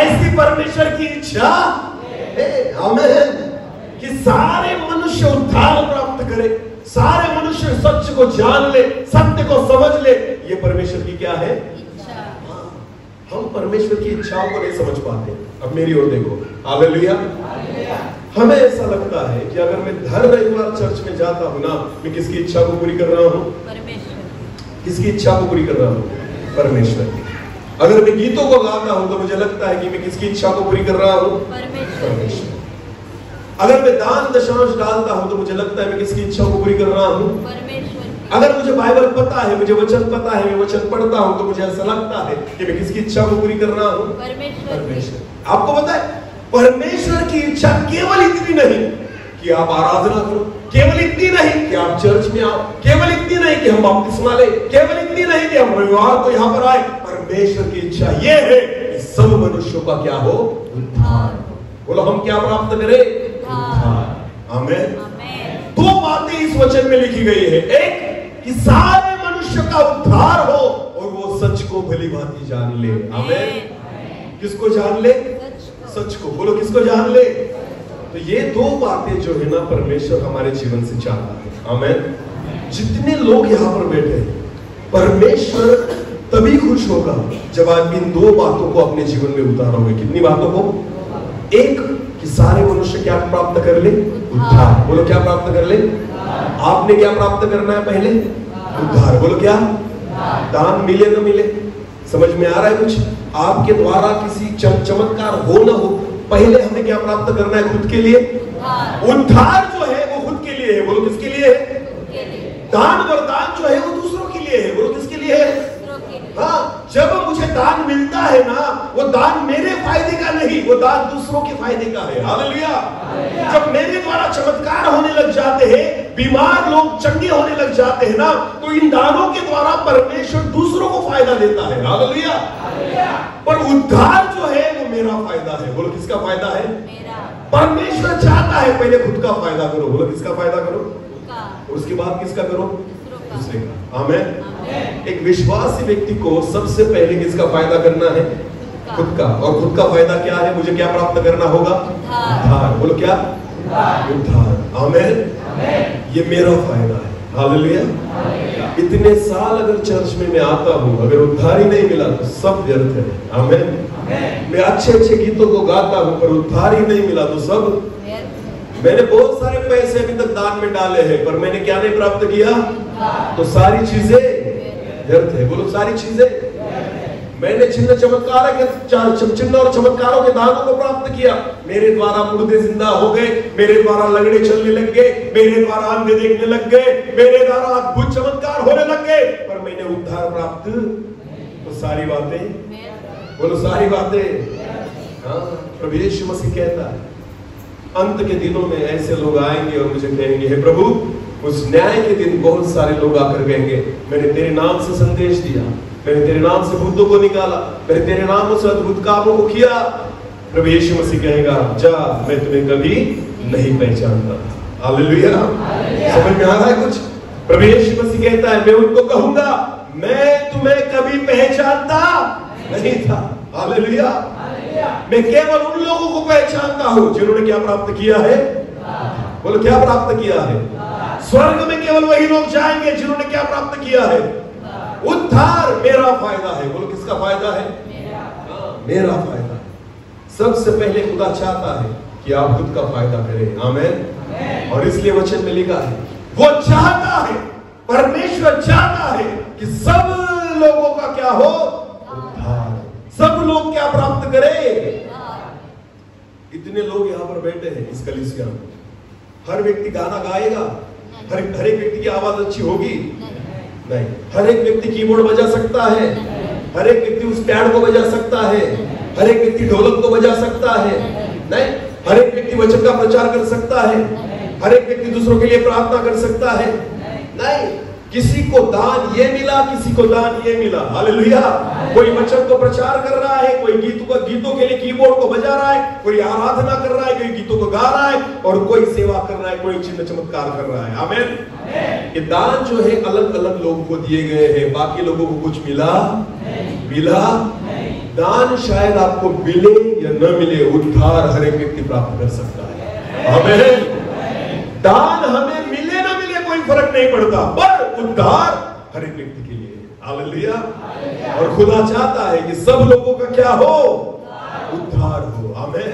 ऐसी परमेश्वर की इच्छा है। आमीन। कि सारे मनुष्य उद्धार प्राप्त करे, सारे मनुष्य सत्य को जान ले, सत्य को समझ ले। ये परमेश्वर की क्या है? इच्छा। हम परमेश्वर की इच्छाओं को नहीं समझ पाते। अब मेरी ओर देखो। हालेलुया। हमें ऐसा लगता है कि अगर मैं हर रविवार चर्च में जाता हूं ना, मैं किसकी इच्छा को पूरी कर रहा हूं? परमेश्वर। किसकी इच्छा को पूरी कर रहा हूं? परमेश्वर की। अगर मैं गीतों को गाता हूं तो मुझे लगता है कि मैं किसकी इच्छा को पूरी कर रहा हूं? परमेश्वर। अगर मैं दान दशांश डालता हूं तो मुझे लगता है मैं किसकी इच्छा को पूरी कर रहा हूं? परमेश्वर। अगर मुझे बाइबल पता है, मुझे वचन पता है, मैं वचन पढ़ता हूं तो मुझे ऐसा लगता है कि मैं किसकी इच्छा को पूरी कर रहा हूं? परमेश्वर। आपको पता है परमेश्वर की इच्छा केवल इतनी नहीं कि आप आराधना करो, केवल इतनी नहीं कि आप चर्च में आओ, केवल इतनी नहीं कि हम बपतिस्मा ले, केवल इतनी नहीं कि हम रविवार को यहाँ पर आए। परमेश्वर की इच्छा यह है कि सब मनुष्यों का क्या हो? उद्धार। बोलो हम क्या प्राप्त करें? आमीन। दो बातें इस वचन में लिखी गई है। एक कि सारे मनुष्य का उद्धार हो और वो सच को भली भांति जान ले। आमीन। किसको जान ले? सच को। बोलो किसको जान ले? तो ये दो बातें जो है ना परमेश्वर हमारे जीवन से चाहता है। आमीन। जितने लोग यहाँ पर बैठे हैं, परमेश्वर तभी खुश होगा जब आप इन दो बातों को अपने जीवन में उतारोगे। कितनी बातों को? एक कि सारे मनुष्य क्या प्राप्त कर ले? उद्धार। बोलो क्या प्राप्त कर ले? आपने क्या प्राप्त करना है पहले? उद्धार। बोलो क्या? दान मिले न मिले, समझ में आ रहा है कुछ? आपके द्वारा किसी चमत्कार हो न हो, पहले हमें क्या प्राप्त करना है? खुद के लिए उद्धार जो है वो खुद के लिए है। बोलो किसके लिए है? दान वरदान जो है वो दूसरों के लिए है। बोलो किसके लिए है? हाँ, जब मुझे दान मिलता है ना, वो दान मेरे फायदे का नहीं, वो दान दूसरों के फायदे का है। हालेलुया। जब मेरे द्वारा चमत्कार होने लग जाते हैं, बीमार लोग चंगे होने लग जाते हैं ना, तो इन दानों के द्वारा परमेश्वर दूसरों को फायदा देता है। हालेलुया। पर उद्धार जो है वो मेरा फायदा है। बोलो किसका फायदा है? परमेश्वर चाहता है पहले खुद का फायदा करो। बोलो किसका फायदा करो? उसके बाद किसका करो? दूसरे का। आमीन। एक विश्वासी व्यक्ति को सबसे पहले किसका फायदा करना है? खुद का। और खुद का फायदा क्या है? मुझे क्या प्राप्त करना होगा? उद्धार। बोलो क्या? उद्धार। आमीन। ये मेरा फायदा है। हालेलुया। इतने साल अगर चर्च में मैं आता हूँ, अगर उद्धार ही नहीं मिला तो सब व्यर्थ है। आमीन। मैं अच्छे अच्छे गीतों को गाता हूँ पर उद्धार ही नहीं मिला तो सब। मैंने बहुत सारे पैसे अभी तक दान में डाले हैं पर मैंने क्या नहीं प्राप्त किया? तो सारी चीजें व्यर्थ है। बोलो सारी चीजें। मैंने चिन्ह चमत्कार के चिन्ह और चमत्कारों के दानों को प्राप्त किया। मेरे द्वारा मुर्दे जिंदा हो गए, मेरे द्वारा लंगड़े चलने लग गए, मेरे द्वारा अंधे देखने लग गए, मेरे द्वारा अद्भुत चमत्कार होने लग गए, पर मैंने उद्धार प्राप्त तो सारी बातें बोलो सारी बातें। हाँ, प्रभु यीशु मसीह कहता है अंत के दिनों में ऐसे लोग आएंगे और मुझे कहेंगे, हे प्रभु, उस न्याय के दिन बहुत सारे लोग आकर कहेंगे, मैंने तेरे नाम से संदेश दिया, मैंने तेरे नाम से भूतों को निकाला, मैंने तेरे नाम से अद्भुत कामों को किया। प्रभु यीशु मसीह कहेगा, जा, मैं तुम्हें कभी नहीं पहचानता था। हालेलुया। समझ में आ रहा है कुछ? प्रभु यीशु मसीह कहता है, मैं उनको कहूंगा, मैं तुम्हें कभी पहचानता नहीं था। हालेलुया। मैं केवल उन लोगों को पहचानता हूं जिन्होंने क्या प्राप्त किया है। बोलो, क्या प्राप्त किया है? स्वर्ग में केवल वही लोग जाएंगे जिन्होंने क्या प्राप्त किया है। उद्धार मेरा फायदा है। बोलो, किसका फायदा है? मेरा फायदा है। सबसे पहले खुदा चाहता है कि आप खुद का फायदा करें। आमीन। और इसलिए वचन में लिखा है, वो चाहता है, परमेश्वर चाहता है कि सब लोगों का क्या हो? उद्धार। सब लोग क्या प्राप्त करें? इतने लोग यहाँ पर बैठे हैं इस कलीसिया में, हर व्यक्ति गाना गाएगा? हर एक व्यक्ति की आवाज अच्छी होगी? नहीं। हर एक व्यक्ति कीबोर्ड बजा सकता है? हर एक व्यक्ति उस पैड को बजा सकता है? हर एक व्यक्ति ढोलक को बजा सकता है? नहीं। हर एक व्यक्ति वचन का प्रचार कर सकता है? हर एक व्यक्ति दूसरों के लिए प्रार्थना कर सकता है? नहीं। किसी को दान ये मिला, किसी को दान ये मिला। हालेलुया। कोई वचन को प्रचार कर रहा है, कोई गीतों के लिए कीबोर्ड को बजा रहा है, कोई आराधना कर रहा है, कोई गीतों को गा रहा है, और कोई सेवा कर रहा है, कोई चिन्ह चमत्कार कर रहा है। आमीन। ये दान जो है अलग अलग लोगों को दिए गए हैं। बाकी लोगों को कुछ मिला? दान शायद आपको मिले या न मिले, उद्धार हर एक व्यक्ति प्राप्त कर सकता है। आमीन। दान हमें मिले ना मिले कोई फर्क नहीं पड़ता, पर उद्धार हर एक व्यक्ति के लिए। हालेलुया। और खुदा चाहता है कि सब लोगों का क्या हो? उद्धार हो। आमीन।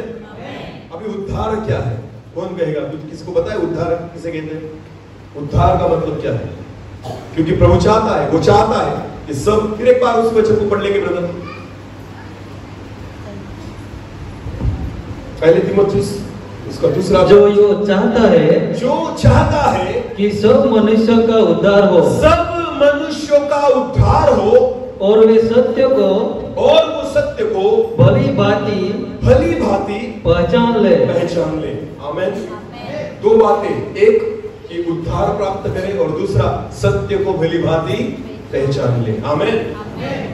अभी उद्धार क्या है? कौन कहेगा? कुछ किसको पता है उद्धार किसे कहते हैं? उद्धार का मतलब क्या है? क्योंकि प्रभु चाहता है, वो चाहता है कि सब, फिर एक बार उस वचन को पढ़ लेंगे ब्रदर। पहले तीमुथियुस उसका दूसरा, जो चाहता है कि सब मनुष्यों का उद्धार हो, सब मनुष्यों का उद्धार हो, और वो सत्य को भली भांति पहचान ले। आमीन। दो बातें, एक कि उद्धार प्राप्त करे और दूसरा सत्य को भली भांति पहचान ले। आमीन।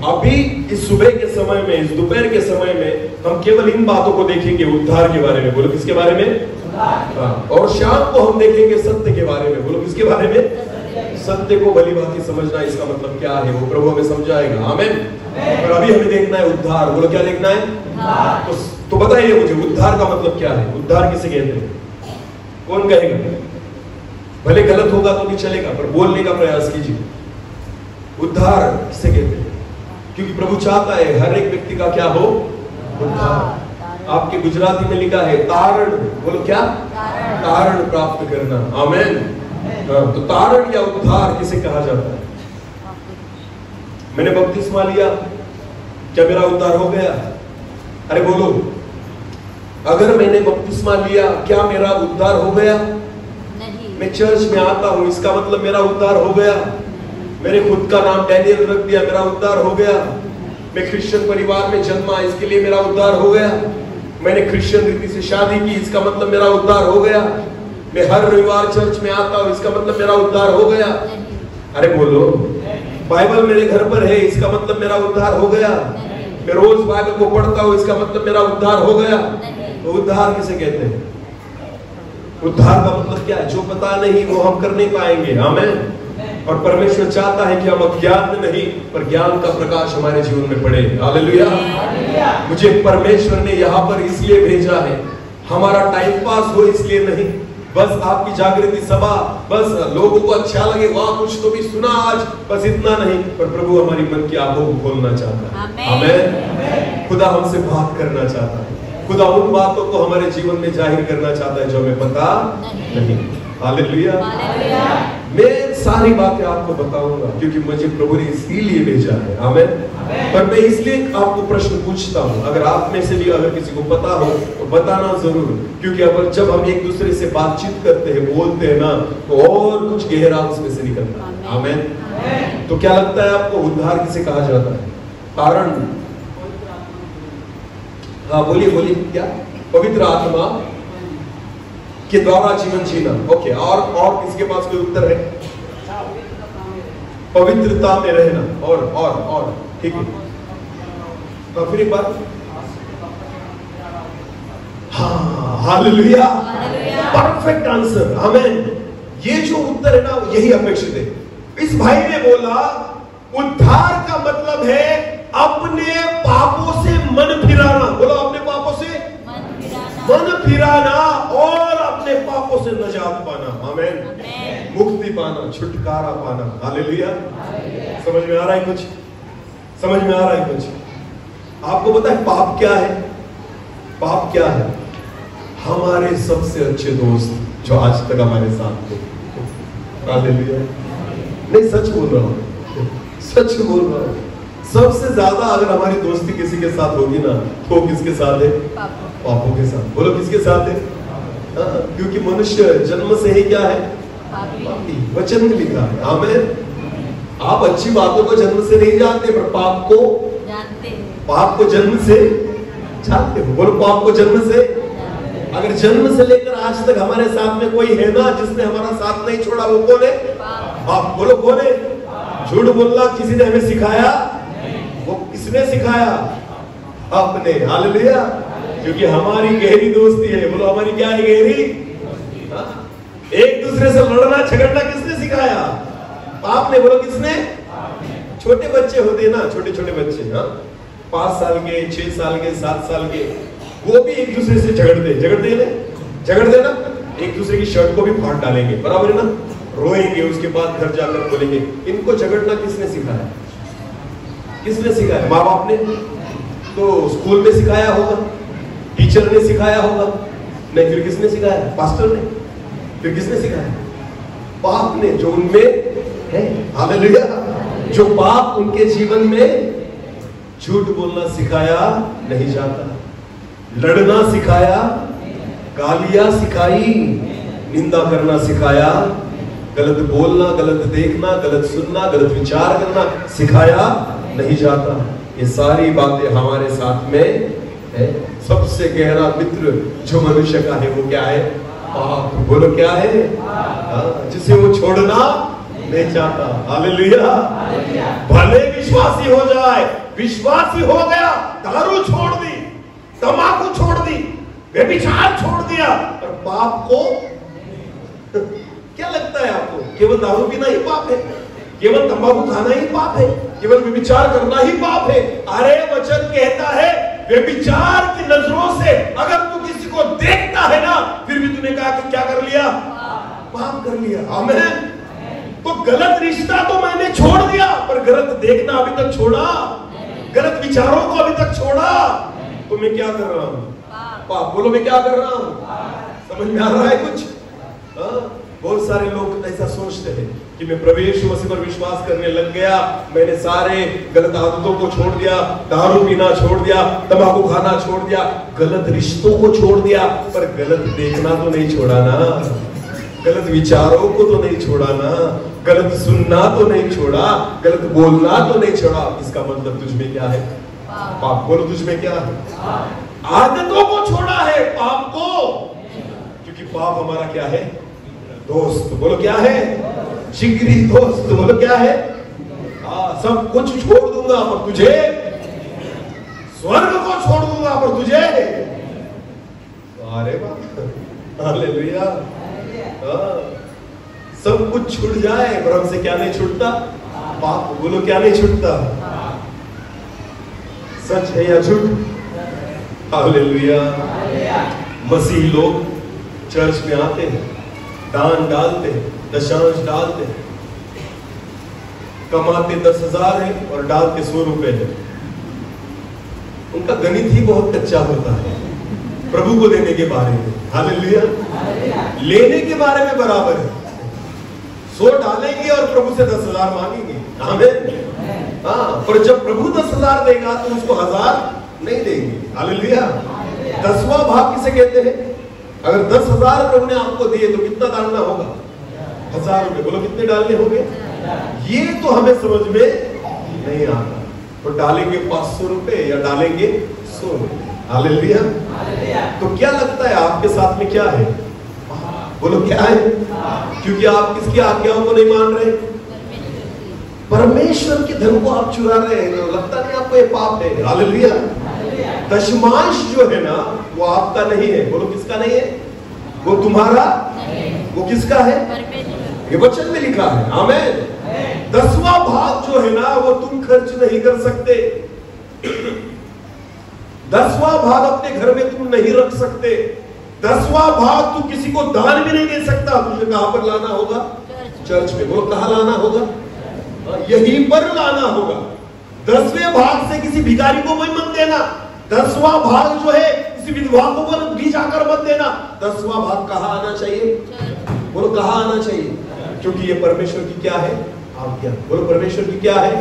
अभी इस सुबह के समय में, इस दोपहर के समय में हम केवल इन बातों को देखेंगे, उद्धार के बारे में। बोलो, किसके बारे में? और शाम को हम देखेंगे सत्य के बारे में। बोलो, किसके बारे में? सत्य को भली भांति समझना, इसका मतलब क्या है वो प्रभु हमें समझाएगा। आमीन। और अभी हमें देखना है उद्धार। बोलो, क्या देखना है? तो बताइए मुझे, उद्धार का मतलब क्या है? उद्धार किसे कहते हैं? कौन कहेगा? भले गलत होगा तो भी चलेगा, पर बोलने का प्रयास कीजिए। उद्धार किसे कहते हैं? क्योंकि प्रभु चाहता है हर एक व्यक्ति का क्या हो? उद्धार। आपके गुजराती में लिखा है तारण। बोलो, क्या? तारण प्राप्त करना। आमीन। तो तारण या उद्धार किसे कहा जाता है? मैंने बपतिस्मा लिया, क्या मेरा उद्धार हो गया? अरे बोलो, अगर मैंने बपतिस्मा लिया, क्या मेरा उद्धार हो गया? नहीं। मैं चर्च में आता हूं, इसका मतलब मेरा उद्धार हो गया? मेरे खुद का नाम डैनियल रख दिया, मेरा उद्धार हो गया? मैं क्रिश्चियन परिवार में जन्मा, इसके लिए मेरा उद्धार हो गया? मैंने क्रिश्चियन रीति से शादी की, इसका मतलब मेरा उद्धार हो गया? मैं हर रविवार चर्च में आता हूँ, इसका मतलब मेरा उद्धार हो गया? अरे बोलो, बाइबल मेरे घर पर है, इसका मतलब मेरा उद्धार हो गया? मैं रोज बाइबल को पढ़ता हूँ, इसका मतलब मेरा उद्धार हो गया? तो उद्धार किसे कहते हैं? उद्धार का मतलब क्या है? जो पता नहीं वो हम कर नहीं पाएंगे। आमीन। और परमेश्वर चाहता है कि हम अज्ञान में नहीं, पर ज्ञान का प्रकाश हमारे जीवन में पड़े। हालेलुया। मुझे परमेश्वर ने यहाँ पर इसलिए भेजा है, हमारा टाइम पास हो इसलिए नहीं, बस आपकी जागृति सभा, बस लोगों को अच्छा लगे, वहां कुछ तो भी सुना आज, बस इतना नहीं, पर प्रभु हमारी मन की आंखों को खोलना चाहता है। आमीन। खुदा हमसे बात करना चाहता है, खुदा उन बातों को हमारे जीवन में जाहिर करना चाहता है जो हमें पता नहीं। हालेलुया। मैं सारी बातें आपको बताऊंगा क्योंकि मुझे प्रभु ने इसीलिए भेजा है। आमीन। पर मैं इसलिए आपको प्रश्न पूछता हूं, अगर आप में से भी अगर किसी को पता हो तो बताना जरूर, क्योंकि अगर जब हम एक दूसरे से बातचीत करते हैं, बोलते हैं ना, तो और कुछ गहरा उसमें से निकलता है। आमीन। तो क्या लगता है आपको, उद्धार किसे कहा जाता है? तारण हाँ बोलिए बोलिए, क्या? पवित्र आत्मा के द्वारा जीवन जीना। ओके, और किसके पास कोई उत्तर है? पवित्रता में रहना। और ठीक है, तो फिर एक बार, हाँ हालेलुया, परफेक्ट आंसर, आमेन। ये जो उत्तर है ना, यही अपेक्षित है। इस भाई ने बोला उद्धार का मतलब है अपने पापों से मन फिराना। बोलो, अपने पापों से मन फिराना और अपने पापों से निजात पाना, आमेन। मुक्ति पाना, छुटकारा पाना, हालेलुया। समझ में आ रहा है कुछ? समझ में आ रहा है कुछ? आपको पता है पाप क्या है? पाप क्या है? हमारे सबसे अच्छे दोस्त जो आज तक हमारे साथ थे। हालेलुया। नहीं, सच बोल रहा हूं, सच बोल रहा हूं। सबसे ज्यादा अगर हमारी दोस्ती किसी के साथ होगी ना, तो किसके साथ है? पापों के साथ। बोलो, किसके साथ है? क्योंकि मनुष्य जन्म से ही क्या है? पापी। वचन में लिखा है, आमीन। आप अच्छी बातों को जन्म से नहीं जानते, पर पाप को जानते हैं। पाप को जन्म से जानते हो। बोलो, पाप को जन्म से। अगर जन्म से लेकर आज तक हमारे साथ में कोई है ना जिसने हमारा साथ नहीं छोड़ा, वो कौन है? पाप। बोलो, कौन है? झूठ बोलना किसी ने हमें सिखाया? वो किसने सिखाया? आपने। हालेलुया। क्योंकि हमारी गहरी दोस्ती है। बोलो, हमारी क्या है? गहरी। एक दूसरे से लड़ना झगड़ना किसने सिखाया? पाप ने। बोलो, किसने? छोटे बच्चे होते हैं ना, छोटे छोटे बच्चे, 5 साल के, 6 साल के, 7 साल के, वो भी एक दूसरे से झगड़ते ना, एक दूसरे की शर्ट को भी फाड़ डालेंगे, बराबर है ना? रोएंगे, उसके बाद घर जाकर बोलेंगे। इनको झगड़ना किसने सिखाया? किसने सिखाया? माँ बाप ने। तो स्कूल में सिखाया होगा, टीचर ने सिखाया होगा, नहीं फिर किसने सिखाया? पास्टर ने। फिर किसने सिखाया? पाप ने, जो उनमें है। हालेलुया। जो पाप उनके जीवन में, झूठ बोलना सिखाया नहीं जाता, लड़ना सिखाया, गालियां सिखाई, निंदा करना सिखाया, गलत बोलना, गलत देखना, गलत सुनना, गलत विचार करना सिखाया नहीं जाता। ये सारी बातें हमारे साथ में है। सबसे गहरा मित्र जो मनुष्य का है, वो क्या है? पाप। बोलो, क्या है? जिसे वो छोड़ना नहीं चाहता। हालेलुया। भले विश्वासी हो जाए, विश्वासी हो गया, दारू छोड़ दी, तंबाकू छोड़ दी, व्यभिचार छोड़ दिया, और पाप को क्या लगता है आपको? केवल दारू पीना ही पाप है? केवल तंबाकू खाना ही पाप है? केवल व्यभिचार करना ही पाप है? अरे वचन कहता है व्यभिचार की नजरों से अगर तू किसी को देखता है ना, फिर भी तूने कहा कि क्या कर लिया? पाप कर लिया। आमीन। तो गलत रिश्ता तो मैंने छोड़ दिया, पर गलत देखना अभी तक छोड़ा, गलत विचारों को अभी तक छोड़ा, तो मैं क्या कर रहा हूं? पाप। बोलो, मैं क्या कर रहा हूं? समझ में आ रहा है कुछ? बहुत सारे लोग ऐसा सोचते हैं कि मैं प्रभु यीशु मसीह पर विश्वास करने लग गया, मैंने सारे गलत आदतों को छोड़ दिया, दारू पीना छोड़ दिया, तंबाकू खाना छोड़ दिया, गलत रिश्तों को छोड़ दिया, पर गलत देखना तो नहीं छोड़ा ना, गलत विचारों को तो नहीं छोड़ा ना, गलत सुनना तो नहीं छोड़ा, गलत बोलना तो नहीं छोड़ा। इसका मतलब तुझ में क्या है? पाप। बोलो, तुझ में क्या है? आदतों को छोड़ा है, पाप को। क्योंकि पाप हमारा क्या है? दोस्त। बोलो, क्या है? जिगरी दोस्त। बोलो, क्या है? सब कुछ छोड़ दूंगा पर तुझे, स्वर्ग को छोड़ दूंगा पर तुझे। अरे वाह, हालेलुया। सब कुछ छूट जाए पर हमसे क्या नहीं छूटता? पाप। बोलो, क्या नहीं छूटता? सच है या झूठ? हालेलुया। मसीह लोग चर्च में आते हैं, दान डालते, दशांश डालते, कमाते 10,000 है और डालते 100 रुपए है। उनका गणित ही बहुत कच्चा होता है प्रभु को देने के बारे में। हालेलुया। लेने के बारे में बराबर है, 100 डालेंगे और प्रभु से 10,000 मांगेंगे। आमीन। पर जब प्रभु 10,000 देगा तो उसको 1000 नहीं देंगे। हालेलुया। 10वां भाग किसे कहते हैं? अगर 10,000 प्रभु ने आपको दिए तो कितना डालना होगा? 1000 रुपए। बोलो, कितने डालने होंगे? ये तो हमें समझ में नहीं आता। तो डालेंगे 500 रुपए या डालेंगे 100 रुपए? हालेलुया। तो क्या लगता है आपके साथ में क्या है? बोलो क्या है? क्योंकि आप किसकी आज्ञाओं को नहीं मान रहे? परमेश्वर के धन को आप चुरा रहे हैं। तो लगता नहीं आपको ये पाप है। हालेलुया। दशमांश जो है ना वो आपका नहीं है। बोलो किसका नहीं है? वो तुम्हारा, वो किसका है? ये वचन में लिखा है। आमीन। 10वां भाग जो है ना वो तुम खर्च नहीं कर सकते। 10वां भाग अपने घर में तुम नहीं रख सकते। 10वां भाग तू किसी को दान भी नहीं दे सकता। तुझे कहां पर लाना होगा? चर्च में। बोलो कहां लाना होगा? यहीं पर लाना होगा। 10वें भाग से किसी भिखारी को मत देना। 10वां भाग जो है किसी विधवा को भी जाकर मत देना। 10वां भाग कहां आना चाहिए? बोलो कहां आना चाहिए? क्योंकि ये परमेश्वर की क्या है? आज्ञा। बोलो परमेश्वर की क्या है?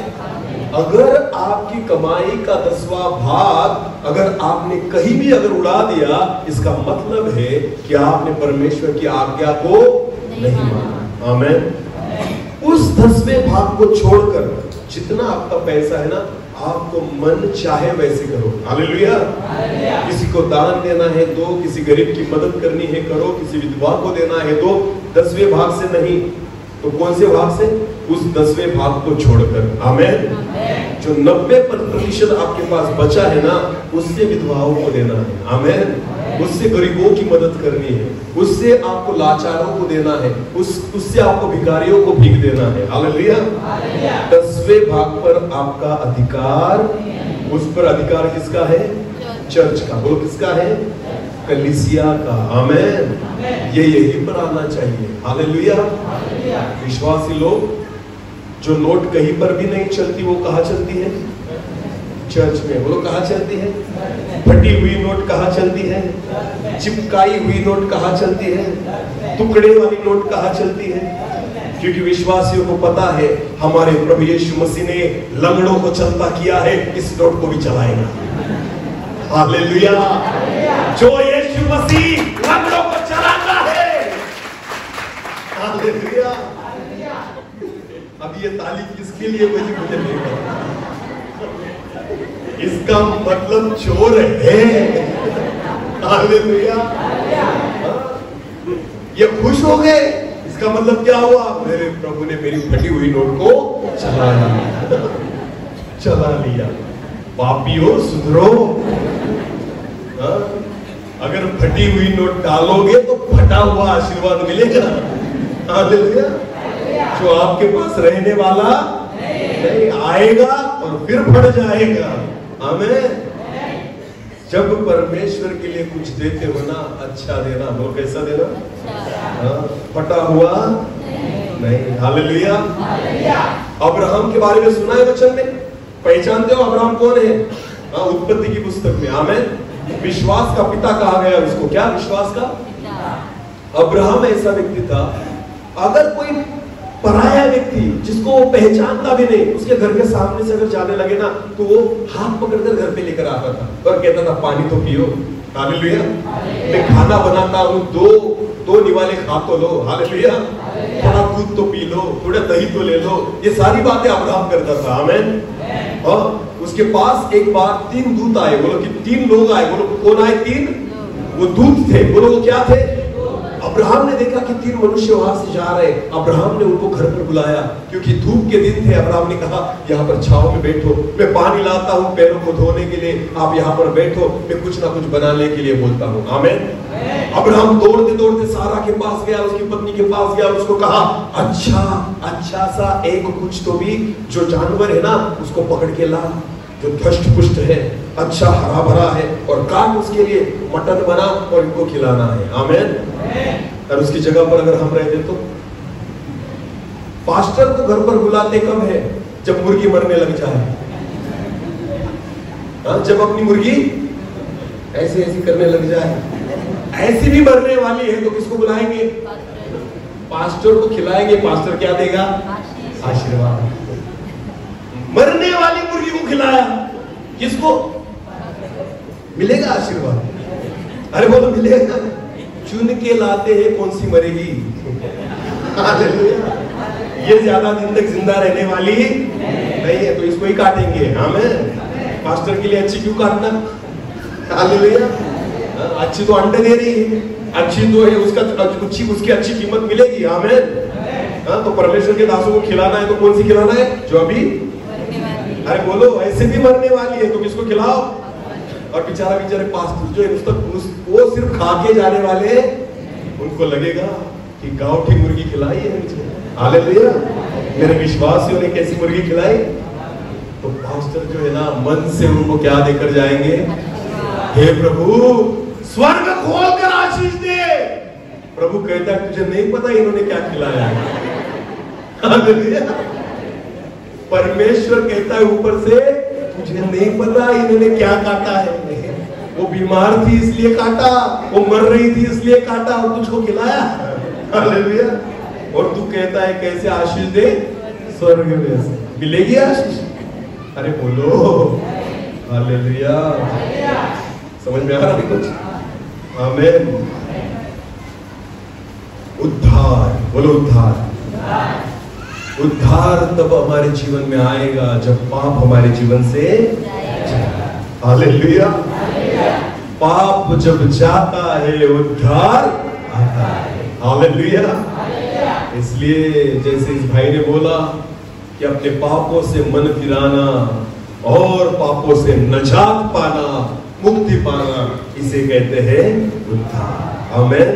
अगर आपकी कमाई का 10वां भाग अगर आपने कहीं भी अगर उड़ा दिया, इसका मतलब है कि आपने परमेश्वर की आज्ञा को नहीं माना। आमीन। उस 10वें भाग को छोड़कर जितना आपका पैसा है ना, आपको मन चाहे वैसे करो। हालेलुया। किसी को दान देना है दो, किसी गरीब की मदद करनी है करो, किसी विधवा को देना है दो। 10वें भाग से नहीं तो कौन से भाग से? उस 10वें भाग को छोड़कर। आमीन। जो 90% आपके पास बचा है ना, उससे विधवाओं को देना है। आमीन। उससे गरीबों की मदद करनी है, उससे आपको लाचारों को देना है, उससे आपको भिखारियों को भीख देना है। हालेलुया। 10वें भाग पर आपका अधिकार, उस पर अधिकार किसका है? चर्च का। बोलो किसका है? कलीसिया का। आमीन। ये यहीं पर आना चाहिए। हालेलुया। विश्वासी लोग, जो नोट कहीं पर भी नहीं चलती वो कहाँ चलती है? चर्च में। बोलो कहाँ चलती है? फटी हुई नोट कहाँ चलती है? चिपकाई हुई नोट कहाँ चलती है? टुकड़े वाली नोट कहाँ चलती है? क्योंकि विश्वासियों को पता है हमारे प्रभु यीशु मसीह ने लंगड़ों को चलता किया है, इस नोट को भी चलाएगा। हालेलुया। जो यीशु मसीह लंगड़ों को चलाता है। हालेलुया। अब ये ताली किसके लिए बजी मुझे नहीं पता। इसका मतलब चोर है। हालेलुया। ये खुश हो गए, इसका मतलब क्या हुआ? मेरे प्रभु ने मेरी फटी हुई नोट को चला लिया। पापियों सुधरो। अगर फटी हुई नोट डालोगे तो फटा हुआ आशीर्वाद मिलेगा। हालेलुया। जो आपके पास रहने वाला नहीं आएगा और फिर फट जाएगा। आमीन। जब परमेश्वर के लिए कुछ देते हो ना, अच्छा देना। बोलो कैसा देना? फटा हुआ नहीं। हालेलुया। अब्राहम के बारे में सुना है वचन में? पहचानते हो अब्राहम कौन है? उत्पत्ति की पुस्तक में। आमीन। विश्वास का पिता कहा गया उसको। क्या? विश्वास का। अब्राहम ऐसा व्यक्ति था, अगर कोई पराया व्यक्ति जिसको वो पहचानता भी नहीं उसके घर के सामने से अगर जाने लगे ना, तो वो हाथ पकड़कर घर पे लेकर आता था और कहता था पानी तो पियो। हालेलुया। मैं खाना बनाता हूँ, दो निवाले खा तो लो। हालेलुया। थोड़ा दूध तो पी लो, थोड़ा दही तो ले लो। ये सारी बातें अब्राहम करता था। आमीन। और उसके पास एक बार 3 दूत आए। बोलो कि 3 लोग आए। बोलो कौन आए? 3 वो दूत थे। बोलो वो क्या थे? अब्राहम ने देखा कि 3 मनुष्य वहां से जा रहे। अब्राहम ने उनको घर पर बुलाया क्योंकि धूप के दिन थे। अब्राहम ने कहा यहाँ पर छांव में बैठो, मैं पानी लाता हूँ पैरों को धोने के लिए, आप यहाँ पर बैठो, मैं कुछ ना कुछ बनाने के लिए बोलता हूँ। आमीन। अब्राहम दौड़ते दौड़ते सारा के पास गया, उसकी पत्नी के पास गया, उसको कहा अच्छा सा एक कुछ तो भी जो जानवर है ना उसको पकड़ के ला, जो धष्ट पुष्ट है, अच्छा हरा भरा है, और काट उसके लिए मटन बना और इनको खिलाना है। आमीन। और उसकी जगह पर अगर हम रहते तो पास्टर को घर पर बुलाते कब है? जब मुर्गी मरने लग जाए। जब अपनी मुर्गी ऐसे करने लग जाए, ऐसी भी मरने वाली है तो किसको बुलाएंगे? पास्टर को खिलाएंगे। पास्टर क्या देगा? आशीर्वाद। मरने वाली मुर्गी को खिलाया, किसको मिलेगा आशीर्वाद? अरे वो तो मिलेगा। चुन के लाते हैं कौन सी मरेगी। ये ज्यादा दिन तक जिंदा रहने वाली नहीं है तो इसको ही काटेंगे। आमीन। पास्टर के लिए अच्छी क्यों काटना? हालेलुया। अच्छी तो अंडे दे रही है, अच्छी तो है, उसकी अच्छी कीमत मिलेगी। आमीन। तो परमेश्वर के दासों को खिलाना है तो कौन सी खिलाना है? जो अभी, अरे बोलो, ऐसे भी मरने वाली है, तुम इसको खिलाओ। और बेचारे पास्टर जो है वो सिर्फ खा के जाने वाले, उनको लगेगा कि गाँव की मुर्गी खिलाई है मुझे। हालेलुया। मेरे विश्वासियों ने कैसी मुर्गी खिलाई? तो पास्टर जो है ना, मन से उनको क्या देकर जाएंगे? हे प्रभु, स्वर्ग खोल कर आशीष दे। प्रभु कहता है तुझे नहीं पता इन्होंने क्या खिलाया है। परमेश्वर कहता है ऊपर से, तुझे नहीं पता इन्होंने क्या काटा है। वो बीमार थी इसलिए काटा, वो मर रही थी इसलिए काटा, और तुझको खिलाया। हालेलुया। और तू कहता है कैसे आशीष दे? स्वर्ग में से मिलेगी आशीष। अरे बोलो हालेलुया। समझ में आ रहा है कुछ? आमीन। उद्धार, बोलो उद्धार। उद्धार तब हमारे जीवन में आएगा जब पाप हमारे जीवन से जाएगा। हालेलुया। पाप जब जाता है उद्धार आता है। हालेलुया। इसलिए जैसे इस भाई ने बोला कि अपने पापों से मन फिराना और पापों से नजात पाना, मुक्ति पाना, इसे कहते हैं उद्धार। आमीन।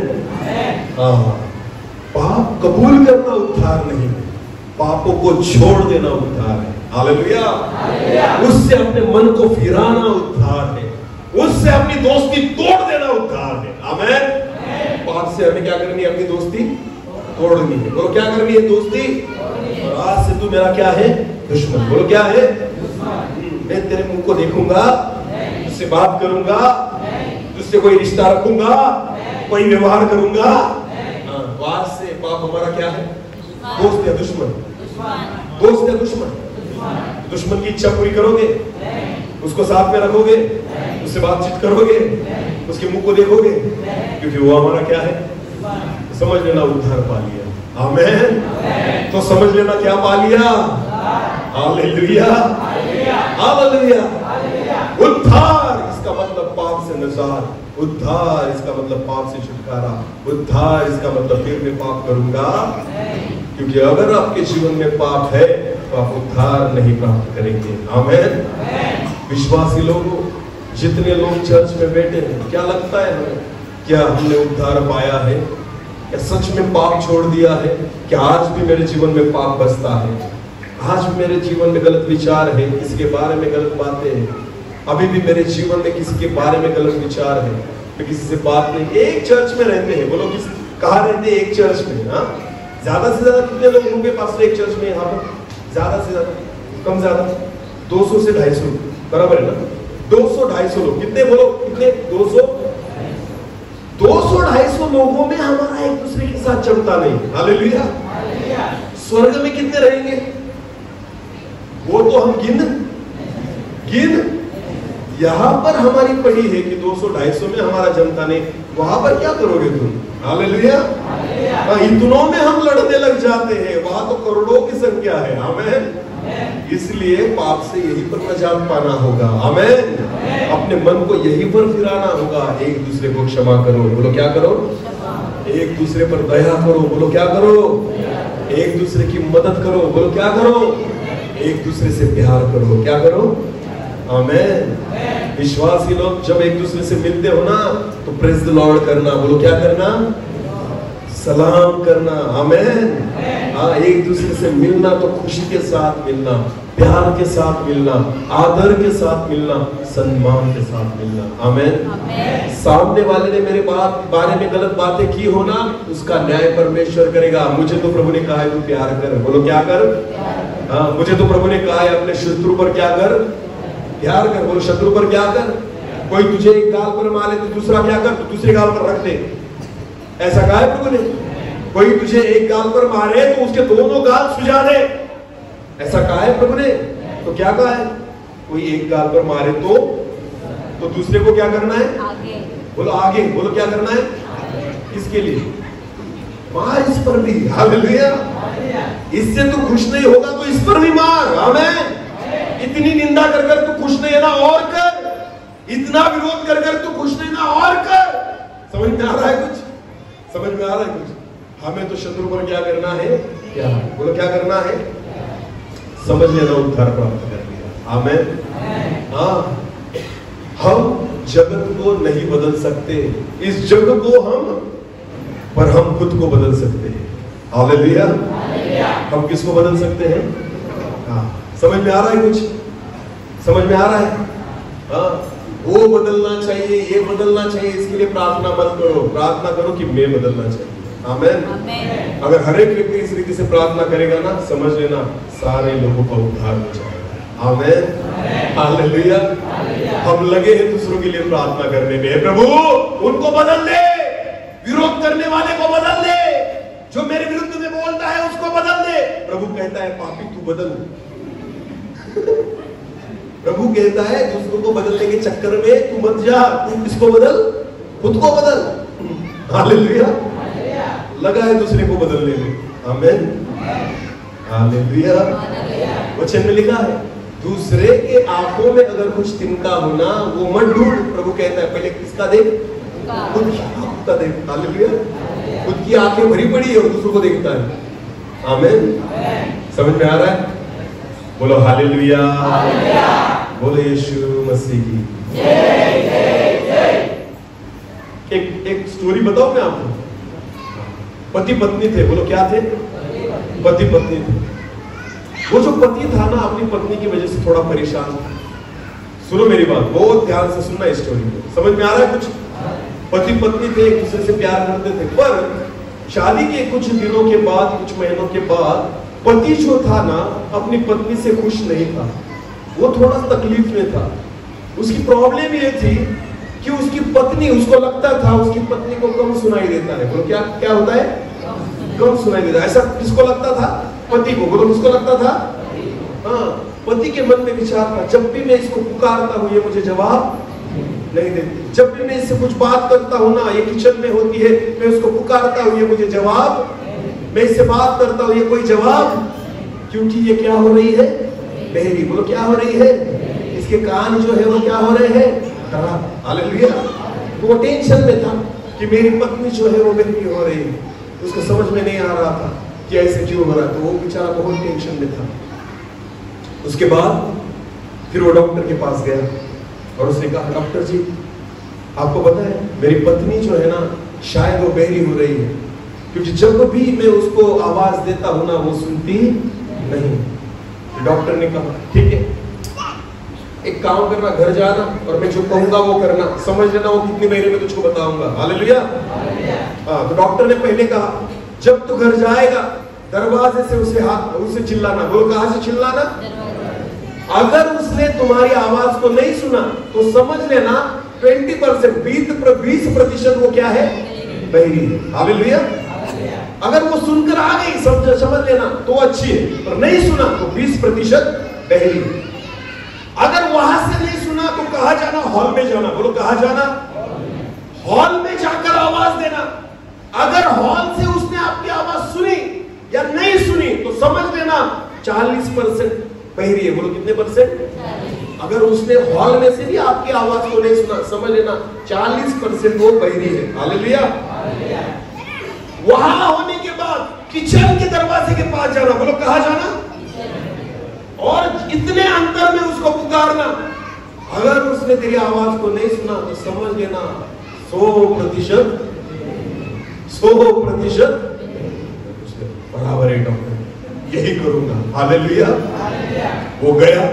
पाप कबूल करना उद्धार नहीं, पापों को छोड़ देना उद्धार है। हालेलुया। उससे अपने मन को फिराना उद्धार है, उससे अपनी दोस्ती तोड़ देना उद्धार है। आमीन। पाप से हमें क्या करनी है? अपनी दोस्ती तोड़नी है। बोलो क्या करनी है? दोस्ती। और आज से तू मेरा क्या है? दुश्मन। बोलो क्या है? मैं तेरे मुंह को देखूंगा, तुझसे बात करूंगा, तुझसे कोई रिश्ता रखूंगा, कोई व्यवहार करूंगा। आज से पाप हमारा क्या है? दोस्त या दुश्मन? दोस्त या दुश्मन? दुश्मन की इच्छा पूरी करोगे, उसको साथ में रखोगे, उससे बातचीत करोगे, उसके मुंह को देखोगे, क्योंकि वो हमारा क्या है? समझ लेना उद्धार पा लिया। आमीन। तो समझ लेना क्या पा लिया? हालेलुया। हालेलुया। उद्धार इसका मतलब पाप से निजात, उद्धार इसका मतलब पाप से छुटकारा, उद्धार इसका मतलब फिर मैं पाप करूंगा। क्योंकि अगर आपके जीवन में पाप है तो आप उद्धार नहीं प्राप्त करेंगे। आमीन। विश्वासी लोगों, जितने लोग चर्च में बैठे हैं, क्या लगता है हमें? क्या हमने उद्धार पाया है? क्या सच में पाप छोड़ दिया है? क्या आज भी मेरे जीवन में पाप बसता है? आज भी मेरे जीवन में गलत विचार है, किसी के बारे में गलत बातें हैं, अभी भी मेरे जीवन में किसी के बारे में गलत विचार है, मैं किसी से बात नहीं। एक चर्च में रहते हैं, बोलो किस कहाँ रहते हैं? एक चर्च में। हाँ, ज्यादा से ज्यादा कितने लोग होंगे पास एक चर्च में? यहाँ पर ज्यादा से ज्यादा, कम ज्यादा 200 से 250, बराबर है ना? 200-250 लोग। कितने बोलो? कितने? 200-250 लोगों में हमारा एक दूसरे के साथ जमता नहीं। हालेलुया। स्वर्ग में कितने रहेंगे वो तो हम गिन यहां पर हमारी पड़ी है कि 200-250 में हमारा जमता नहीं, वहां पर क्या करोगे तुम? हालेलुया। इतनों में हम लड़ने लग जाते हैं, वहां तो करोड़ों की संख्या है। आमीन। इसलिए पाप से यही पर नजात पाना होगा। आमीन। अपने मन को यही पर फिराना होगा। एक दूसरे को क्षमा करो, बोलो क्या करो? एक दूसरे पर दया करो, बोलो क्या करो? एक दूसरे की मदद करो, बोलो क्या करो? एक दूसरे से प्यार करो, क्या करो? आमीन। विश्वासी लोग जब एक दूसरे से मिलते हो ना तो प्रेज द लॉर्ड करना, बोलो क्या करना? सलाम करना। आमीन। हाँ, एक दूसरे से मिलना तो खुशी के साथ मिलना, प्यार के साथ मिलना, आदर के साथ मिलना, सम्मान के साथ मिलना। आमीन। सामने वाले ने मेरे बारे में गलत बातें की हो ना, उसका न्याय परमेश्वर करेगा। मुझे तो प्रभु ने कहा है तू प्यार कर, बोलो क्या कर? हाँ, मुझे तो प्रभु ने कहा है अपने शत्रु पर क्या कर? प्यार कर, बोलो शत्रु पर क्या कर? कोई तुझे एक गाल पर मारे तो दूसरा क्या कर? तो दूसरे गाल पर रख दे। ऐसा कहा है प्रभु ने। कोई तुझे एक गाल पर मारे तो उसके दोनों गाल सुझा दे, ऐसा कहा है प्रभु ने। तो क्या कहा है? कोई एक गाल पर मारे तो दूसरे को क्या करना है? आगे। बोलो आगे। बोलो क्या करना है? किसके लिए? मार इस पर भी। हालेलुया। इससे तू खुश नहीं होगा तो इस पर भी मार। आमीन। इतनी निंदा कर तू खुश नहीं है ना, और कर। इतना विरोध कर कर तू खुश नहीं ना, और कर। समझ में आ रहा है कुछ? समझ में आ रहा है कुछ? हमें तो शत्रु पर क्या करना है? क्या बोलो, क्या करना है? समझ लेना, उद्धार प्राप्त कर लिया। आमीन। हाँ, हम जगत को नहीं बदल सकते, इस जग को हम, पर हम खुद को बदल सकते हैं। हालेलुया। हम किसको बदल सकते हैं? हाँ, समझ में आ रहा है कुछ? समझ में आ रहा है? हाँ, वो बदलना चाहिए, ये बदलना चाहिए, इसके लिए प्रार्थना मत करो, प्रार्थना करो कि मैं बदलना चाहिए। आमीन। अगर हर एक व्यक्ति इस रीति से प्रार्थना करेगा ना, समझ लेना सारे लोगों का उद्धार हो जाएगा। आमीन। हालेलुया। हम लगे हैं दूसरों के लिए प्रार्थना करने में, प्रभु उनको बदल दे, विरोध करने वाले को बदल दे, जो मेरे विरुद्ध में बोलता है उसको बदल दे। प्रभु कहता है पापी तू बदल। प्रभु कहता है दूसरों को बदलने के चक्कर में तू मत जा, तू किसको बदल? खुद को बदल। हालेलुया। लगा है दूसरे को बदलने में। आमीन। हालेलुया। वचन में लिखा है दूसरे के आंखों में अगर कुछ तिनका होना वो मत ढूंढ। प्रभु कहता है पहले किसका देख? खुद की आंखों का देख। हालेलुया। खुद की आंखें भरी पड़ी है और दूसरों को देखता है। आमीन। समझ में आ रहा है? बोलो हालेलुया। बोलो यीशु मसीह की जय। एक स्टोरी बताऊं मैं आपको। पति पत्नी थे। बोलो क्या थे? पति पत्नी थे। वो जो पति था ना, अपनी पत्नी की वजह से थोड़ा परेशान था। सुनो मेरी बात, बहुत ध्यान से सुनना इस स्टोरी को। समझ में आ रहा है कुछ? पति पत्नी थे, एक दूसरे से प्यार करते थे, पर शादी के कुछ दिनों के बाद, कुछ महीनों के बाद पति जो था ना, अपनी पत्नी से खुश नहीं था। वो थोड़ा तकलीफ में था। उसकी प्रॉब्लम ये थी कि उसकी पत्नी, उसको लगता था उसकी पत्नी को कम सुनाई देता है। बोलो क्या क्या होता है? कम सुनाई देता है। ऐसा किसको लगता था? पति को। बोलो किसको लगता था? हाँ, पति के मन में विचार था, जब भी मैं इसको पुकारता हूँ ये मुझे जवाब नहीं देती, जब भी मैं इससे कुछ बात करता हूँ ना, ये किचन में होती है, मैं उसको पुकारता हूँ ये मुझे जवाब, मैं इससे बात करता हूँ ये कोई जवाब, क्योंकि ये क्या हो रही है? बहरी। बोलो क्या हो रही है? इसके कान जो है वो क्या हो रहे हैं? खराब। हालेलुया। तो वो टेंशन में था कि मेरी पत्नी जो है वो बहरी हो रही है। उसको समझ में नहीं आ रहा था कि ऐसे क्यों हो रहा है, तो वो बेचारा बहुत टेंशन में था। उसके बाद फिर वो डॉक्टर के पास गया और उसने कहा डॉक्टर जी आपको पता है मेरी पत्नी जो है ना, शायद वो बहरी हो रही है, क्योंकि जब भी मैं उसको आवाज देता हूं ना वो सुनती नहीं। डॉक्टर ने कहा ठीक है, एक काम करना, घर जाना और मैं जो कहूंगा वो करना, समझ लेना वो कितनी महीने में तुझको बताऊंगा। हालेलुया। हाँ, तो डॉक्टर ने पहले कहा जब तू घर जाएगा दरवाजे से उसे चिल्लाना। बोलो कहां से चिल्लाना? अगर उसने तुम्हारी आवाज को नहीं सुना तो समझ लेना 20%, 20% वो क्या है? बहरी है। हालेलुया। अगर वो सुनकर आ गई समझ लेना तो अच्छी है, पर नहीं सुना तो 20% बहरी है। अगर वहां से नहीं सुना तो कहां जाना? हॉल में जाना। बोलो कहां जाना? हॉल में जाकर आवाज देना। अगर हॉल से उसने आपकी आवाज सुनी या नहीं सुनी तो समझ लेना 40% बहरी है। बोलो कितने %? अगर उसने हॉल में से भी आपकी आवाज को नहीं सुना, समझ लेना 40% वो बहरी है। हालेलुया। वहां होने के बाद किचन के दरवाजे के पास जाना। बोलो कहां जाना? और इतने अंतर में उसको पुकारना। अगर उसने तेरी आवाज को नहीं सुना तो समझ लेना 100% बराबर है डॉक्टर, यही करूंगा। हालेलुया। वो गया,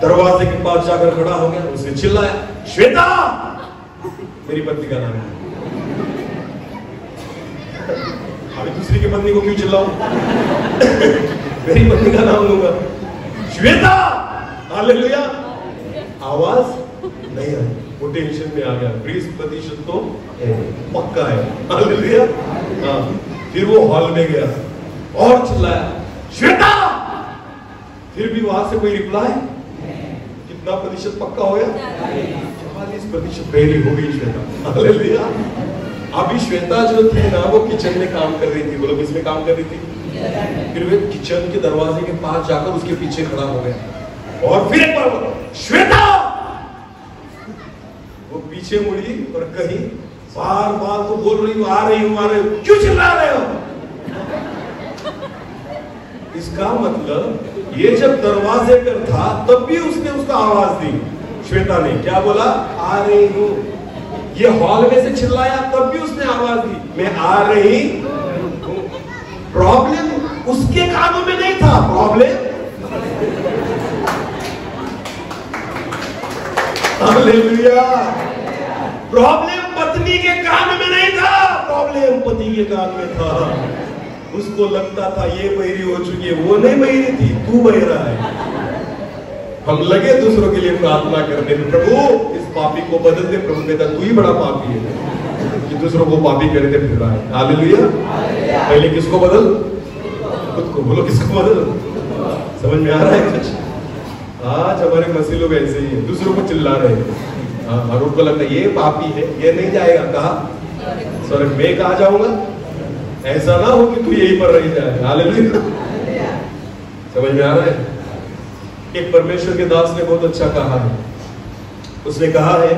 दरवाजे के पास जाकर खड़ा हो गया, उसने चिल्लाया श्वेता, मेरी पत्नी का नाम है। अभी दूसरी की पत्नी को क्यों चिल्लाऊं? मेरी पत्नी का नाम लूंगा, श्वेता। हालेलुया। आवाज नहीं आई, वो टेंशन में आ गया। 20% तो पक्का है। हालेलुया। हाँ, फिर वो हॉल में गया और चिल्लाया श्वेता। फिर भी वहां से कोई रिप्लाई। कितना प्रतिशत पक्का हो गया? 40% बहरी हो गई श्वेता। हालेलुया। अभी श्वेता जो थी ना वो किचन में काम कर रही थी। बोलो किसमें काम कर रही थी? फिर वे किचन के दरवाजे के पास जाकर उसके पीछे खड़ा हो गया और फिर एक बार श्वेता। वो पीछे मुड़ी और कहीं बार बार तो बोल रही हूँ आ रही हूँ, क्यों चिल्ला रहे हो? इसका मतलब ये जब दरवाजे पर था तब भी उसने उसका आवाज दी। श्वेता ने क्या बोला? आ रही हूँ। ये हॉलवे से चिल्लाया तब भी उसने आवाज दी, मैं आ रही हूँ। प्रॉब्लम उसके कानों में नहीं था, प्रॉब्लम हालेलुया, प्रॉब्लम पत्नी के कान में नहीं था, प्रॉब्लम पति के कान में था। उसको लगता था ये बहरी हो चुकी है, वो नहीं बहरी थी, तू बहरा है। हम लगे दूसरों के लिए प्रार्थना करने, प्रभु इस पापी को बदल दे। प्रभु कहता तू ही बड़ा पापी है कि दूसरों को पापी करते फिर रहा है। हालेलुया। पहले किसको बदल? खुद को। बोलो किसको बदल? समझ में आ रहा है कुछ? आज हमारे मसीह लोग ऐसे ही है, दूसरों को चिल्ला रहे हैं। और उनको लगता है ये पापी है, ये नहीं जाएगा। कहा स्वर्ग में कहा जाऊंगा? ऐसा ना हो कि तू यहीं पर रह जाए। हालेलुया। समझ में आ रहा है? एक परमेश्वर के दास ने बहुत अच्छा कहा है। उसने कहा है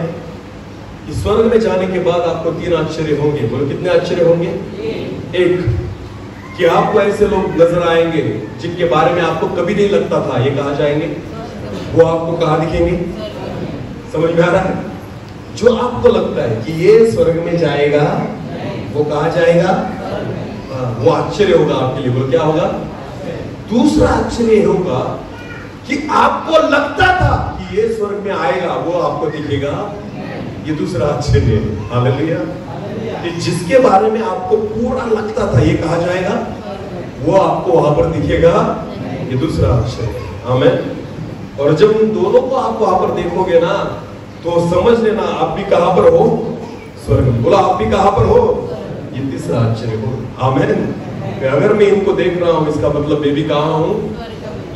कि स्वर्ग में जाने के बाद आपको 3 आश्चर्य होंगे। बोलो कितने आश्चर्य होंगे? एक, कि आपको ऐसे लोग नजर आएंगे जिनके बारे में आपको कभी नहीं लगता था ये कहा जाएंगे। वो आपको कहाँ दिखेंगे? समझ में आ रहा है? जो आपको लगता है कि ये स्वर्ग में जाएगा, वो कहा जाएगा? वो आश्चर्य होगा आपके लिए। बोलो क्या होगा? दूसरा आश्चर्य होगा कि आपको लगता था कि ये स्वर्ग में आएगा, वो आपको दिखेगा। ये दूसरा आश्चर्य है। हालेलुया। कि जिसके बारे में आपको पूरा लगता था ये कहा जाएगा, वो आपको वहां पर दिखेगा। ये दूसरा आश्चर्य है। आमीन। और जब उन दोनों को आप वहां पर देखोगे ना, तो समझ लेना आप भी कहां पर हो? स्वर्ग में। बोला आप भी कहां पर हो? ये तीसरा आश्चर्य हो। आमीन। अगर मैं इनको देख रहा हूं इसका मतलब मैं भी कहां हूं?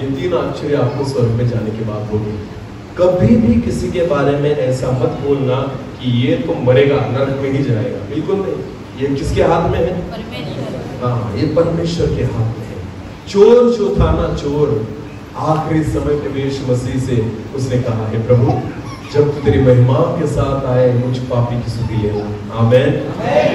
ये 3 आश्चर्य आपको स्वर्ग में जाने के बाद होंगे। कभी भी किसी के बारे में ऐसा मत बोलना कि ये तो मरेगा, नरक में ही जाएगा। बिल्कुल नहीं। ये किसके हाथ में है? हाँ, ये परमेश्वर के हाथ में है। चोर जो था ना, चोर आखिरी समय में यीशु मसीह से उसने कहा है प्रभु जब तू तेरी महिमा के साथ आए मुझ पापी की सुधि लेना। आमीन।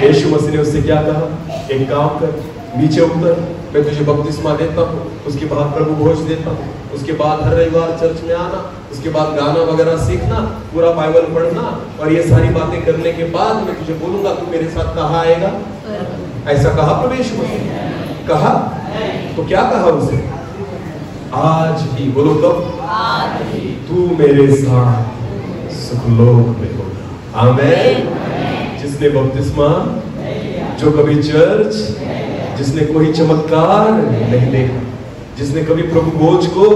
यीशु मसीह ने उससे क्या कहा? एक काम कर, नीचे उतर, मैं तुझे बपतिस्मा देता हूँ, उसके बाद प्रभु भोज देता हूँ, उसके बाद हर रविवार चर्च में आना, उसके बाद गाना वगैरह सीखना, पूरा बाइबल पढ़ना, और ये सारी बातें करने के बाद मैं तुझे बोलूंगा तू मेरे साथ कहाँ आएगा। ऐसा कहा प्रभु यीशु मसीह? कहा? तो क्या कहा उसे? आज ही। बोलो कब? आज ही तू मेरे साथ सुखलोक में होगा। आमीन। जिसने बपतिस्मा, जो कभी चर्च, जिसने कोई चमत्कार नहीं देखा, जिसने कभी प्रभु भोज को,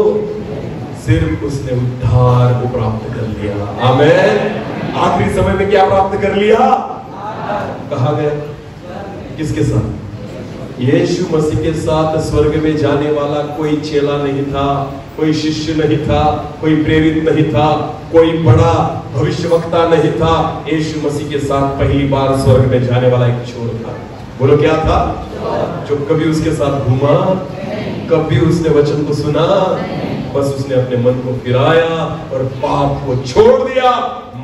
सिर्फ उसने उद्धार को प्राप्त कर लिया। आमीन। आखिरी समय में क्या प्राप्त कर लिया? कहा गया किसके साथ? यीशु मसीह के साथ स्वर्ग में जाने वाला कोई चेला नहीं था, कोई शिष्य नहीं था, कोई प्रेरित नहीं था, कोई बड़ा भविष्यवक्ता नहीं था। यीशु मसीह के साथ पहली बार स्वर्ग में जाने वाला एक चोर था। बोलो क्या था? जो कभी उसके साथ घूमा, कभी उसने वचन को सुना, बस उसने अपने मन को फिराया और पाप को छोड़ दिया।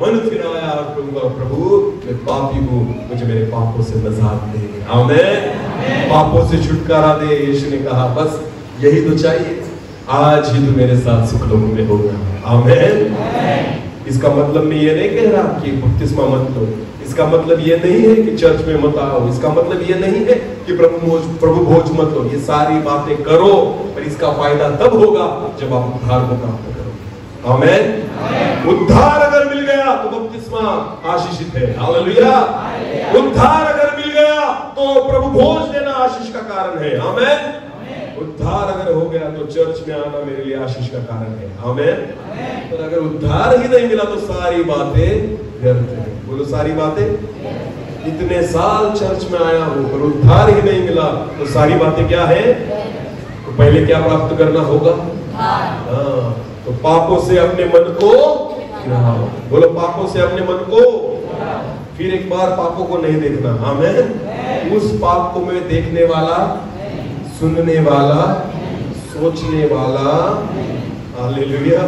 मन फिराया और प्रभु मैं पापी हूँ, मुझे मेरे पापों से निजात दे। आमीन। पापों से छुटकारा दे। यीशु ने कहा बस यही तो चाहिए, आज ही तू मेरे साथ सुखलोक में होगा। आमीन। इसका मतलब मैं ये नहीं कह रहा कि बपतिस्मा मत लो, इसका मतलब ये नहीं है कि चर्च में मत आओ, इसका मतलब ये नहीं है कि प्रभु भोज मत लो। ये सारी बातें करो, पर इसका फायदा तब होगा जब आप उद्धार को प्राप्त करोगे। आमीन। उद्धार अगर मिल गया तो बपतिस्मा आशीषित है। हालेलुया। उद्धार अगर मिल गया तो प्रभु भोज देना आशीष का कारण है। आमीन। उद्धार अगर हो गया तो चर्च में आना मेरे लिए आशीष का कारण है। आमीन। पर अगर उद्धार ही नहीं मिला तो सारी बातें व्यर्थ है। बोलो सारी बातें। इतने साल चर्च में आया हूं पर उद्धार ही नहीं मिला तो सारी बातें क्या है? तो पहले क्या प्राप्त करना होगा? हाँ, तो पापों से अपने मन को गिराओ। बोलो पापों से अपने मन को। फिर एक बार पापों को नहीं देखना। आमीन। उस पाप को मैं देखने वाला, सुनने वाला, सोचने वाला हालेलुया।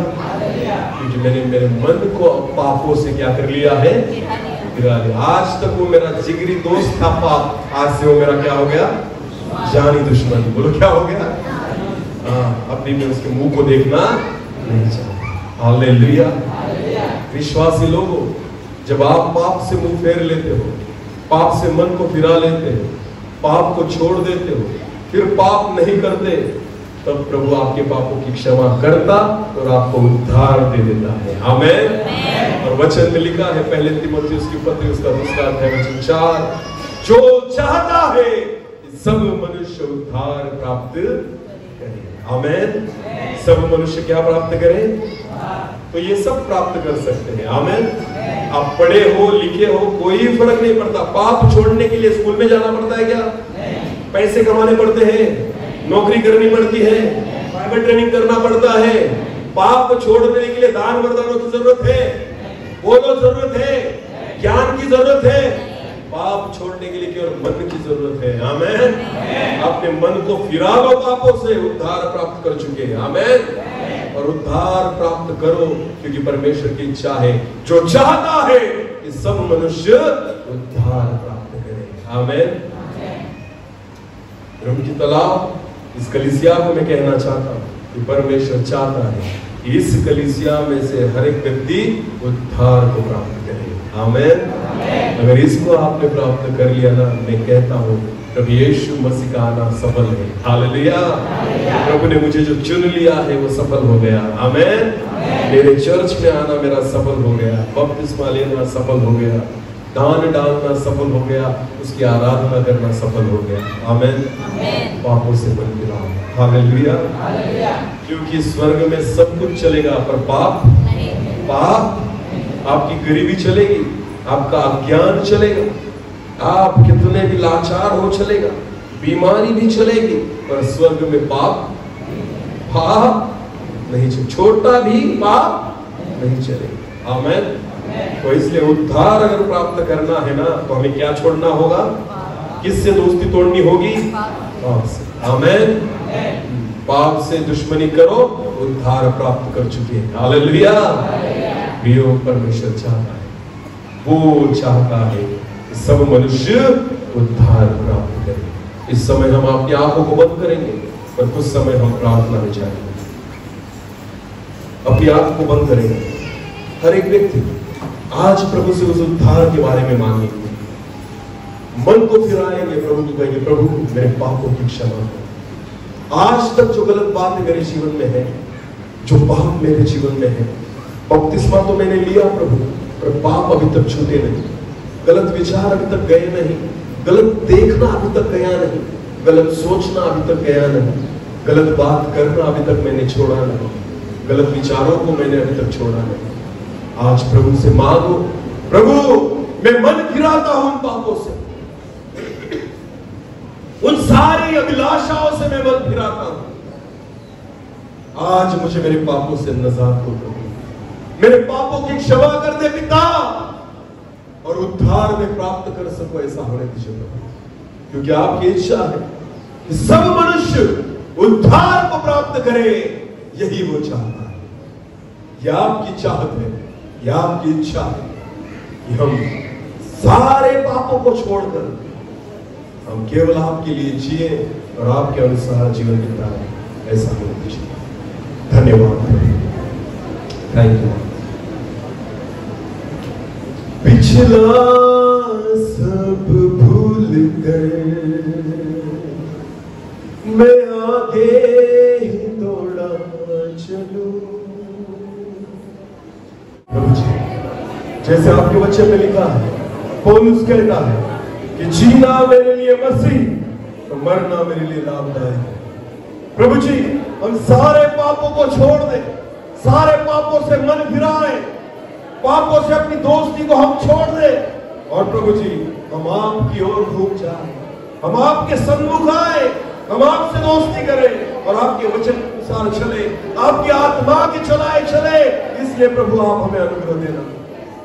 क्योंकि मैंने मेरे मन को पापों से क्या कर लिया है, गिरा लिया। आज तक वो मेरा जिगरी दोस्त था पाप, आज से वो मेरा क्या हो गया, जानी दुश्मन। बोलो क्या हो गया? अपनी में उसके मुंह को देखना नहीं चाहता। हालेलुया। विश्वासी लोगों, जब आप पाप से मुंह फेर लेते हो, पाप से मन को फिरा लेते हो, पाप को छोड़ देते हो, फिर पाप नहीं करते, तब प्रभु आपके पापों की क्षमा करता और आपको उद्धार दे देता है। आमेन। और वचन में लिखा है, पहले तीमुथियुस की पत्री उसका दूसरा अध्याय वचन 4, जो चाहता है सब मनुष्य उद्धार प्राप्त करें। आमेन। सब मनुष्य क्या प्राप्त करें? तो ये सब प्राप्त कर सकते हैं। आमेन। आप पढ़े हो, लिखे हो, कोई फर्क नहीं पड़ता। पाप छोड़ने के लिए स्कूल में जाना पड़ता है क्या? पैसे कमाने पड़ते हैं, नौकरी करनी पड़ती है, प्राइवेट ट्रेनिंग करना पड़ता है। पाप छोड़ने के लिए दान वरदानों की जरूरत है, वो तो जरूरत है, ज्ञान की जरूरत है। पाप छोड़ने के लिए केवल मन की जरूरत है। आमेन। अपने मन को फिरा लो पापों से, उद्धार प्राप्त कर चुके हैं। आमेन। और उद्धार प्राप्त करो, क्योंकि परमेश्वर की इच्छा है, जो चाहता है कि सब मनुष्य उद्धार प्राप्त करें। आमेन। प्रभु की तलाब इस कलीसिया को मैं कहना चाहता हूँ कि परमेश्वर चाहता है कि इस कलीसिया में से हर एक व्यक्ति उद्धार को प्राप्त करे। आमेन। अगर इसको आपने प्राप्त कर लिया ना, मैं कहता हूँ प्रभु यीशु मसीह का आना सफल है। हालेलुया। प्रभु ने मुझे जो चुन लिया है वो सफल हो गया। आमेन। मेरे चर्च में आना मेरा सफल हो गया, बपतिस्मा लेना सफल हो गया, दान डालना सफल हो गया, उसकी आराधना करना सफल हो गया। आमेन। पापों से मन फिराओ। हालेलुया। क्योंकि स्वर्ग में सब कुछ चलेगा, पर पाप आपकी गरीबी चलेगी, आपका अज्ञान चलेगा, आप कितने भी लाचार हो चलेगा, बीमारी भी चलेगी, पर स्वर्ग में पाप नहीं चलेगा, छोटा भी पाप नहीं चलेगा। आमेन। तो इसलिए उद्धार अगर प्राप्त करना है ना, तो हमें क्या छोड़ना होगा? किससे दोस्ती तोड़नी होगी? पाप से। आमेन। पाप से दुश्मनी करो, उद्धार प्राप्त कर चुके हैं। हालेलुया। प्रियो, परमेश्वर चाहता है, वो चाहता है कि सब मनुष्य उद्धार प्राप्त करें। इस समय हम अपनी आंखों को बंद करेंगे, पर कुछ समय हम प्रार्थना में जाएंगे। अपनी आंख को बंद करेंगे। हर एक व्यक्ति आज प्रभु से उस उद्धार के बारे में मांगेंगे, मन को फिराएंगे, प्रभु को कहेंगे, प्रभु मेरे पापों की क्षमा करो। आज तक जो गलत बातें मेरे जीवन में है, जो पाप मेरे जीवन में है, बपतिस्मा तो मैंने लिया प्रभु, पर पाप अभी तक छूटे नहीं, गलत विचार अभी तक गए नहीं, गलत देखना अभी तक गया नहीं, गलत सोचना अभी तक गया नहीं, गलत बात करना अभी तक मैंने छोड़ा नहीं, गलत विचारों को मैंने अभी तक छोड़ा नहीं। आज प्रभु से मांगो, प्रभु मैं मन फिराता हूं उन पापों से, उन सारी अभिलाषाओं से मैं मन फिराता हूं। आज मुझे मेरे पापों से नजात दो, मेरे पापों की क्षमा कर दे पिता, और उद्धार में प्राप्त कर सको, ऐसा होने दीजिए प्रभु, क्योंकि आपकी इच्छा है कि सब मनुष्य उद्धार को प्राप्त करे। यही वो चाहता है, यह आपकी चाहत है, यह आपकी इच्छा है कि हम सारे पापों को छोड़कर हम केवल आपके लिए जिए और आपके अनुसार जीवन बिताएं। ऐसा होने दीजिए। धन्यवाद, थैंक यू। पिछला सब भूल कर मैं आगे ही दौड़ा चलूं। प्रभु जी, जैसे आपके वचन में लिखा है, पौलुस कहता है कि जीना मेरे लिए मसीह, तो मरना मेरे लिए लाभदायक है। प्रभु जी, हम सारे पापों को छोड़ दें, सारे पापों से मन फिराएं, पापों से अपनी दोस्ती को हम छोड़ दें, और प्रभु जी हम आपकी ओर घूम जाएं, हम आपके सन्मुख आए, हम आपसे दोस्ती करें और आपके वचन के अनुसार चले, आपकी आत्मा के चलाए चले। इसलिए प्रभु आप हमें अनुग्रह देना,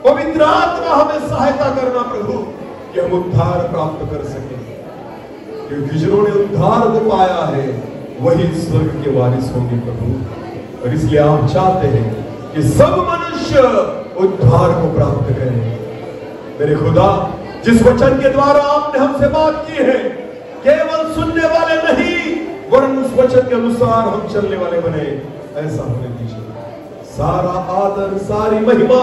पवित्र आत्मा हमें सहायता करना प्रभु, कि हम उद्धार प्राप्त कर सकें, क्योंकि जिन्होंने उद्धार को पाया है वही स्वर्ग के वारिस होंगे प्रभु। और इसलिए आप चाहते हैं कि सब मनुष्य उद्धार को प्राप्त करें। मेरे खुदा, जिस वचन के द्वारा आपने हमसे बात की है, केवल सुनने वाले नहीं वरन उस वचन के अनुसार हम चलने वाले बने, ऐसा होने दीजिए। सारा आदर, सारी महिमा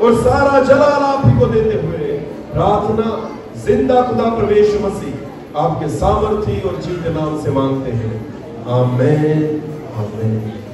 और सारा जलाल आप ही को देते हुए प्रार्थना जिंदा खुदा प्रभु यीशु मसीह आपके सामर्थी और जीते नाम से मांगते हैं। आमीन, आमीन।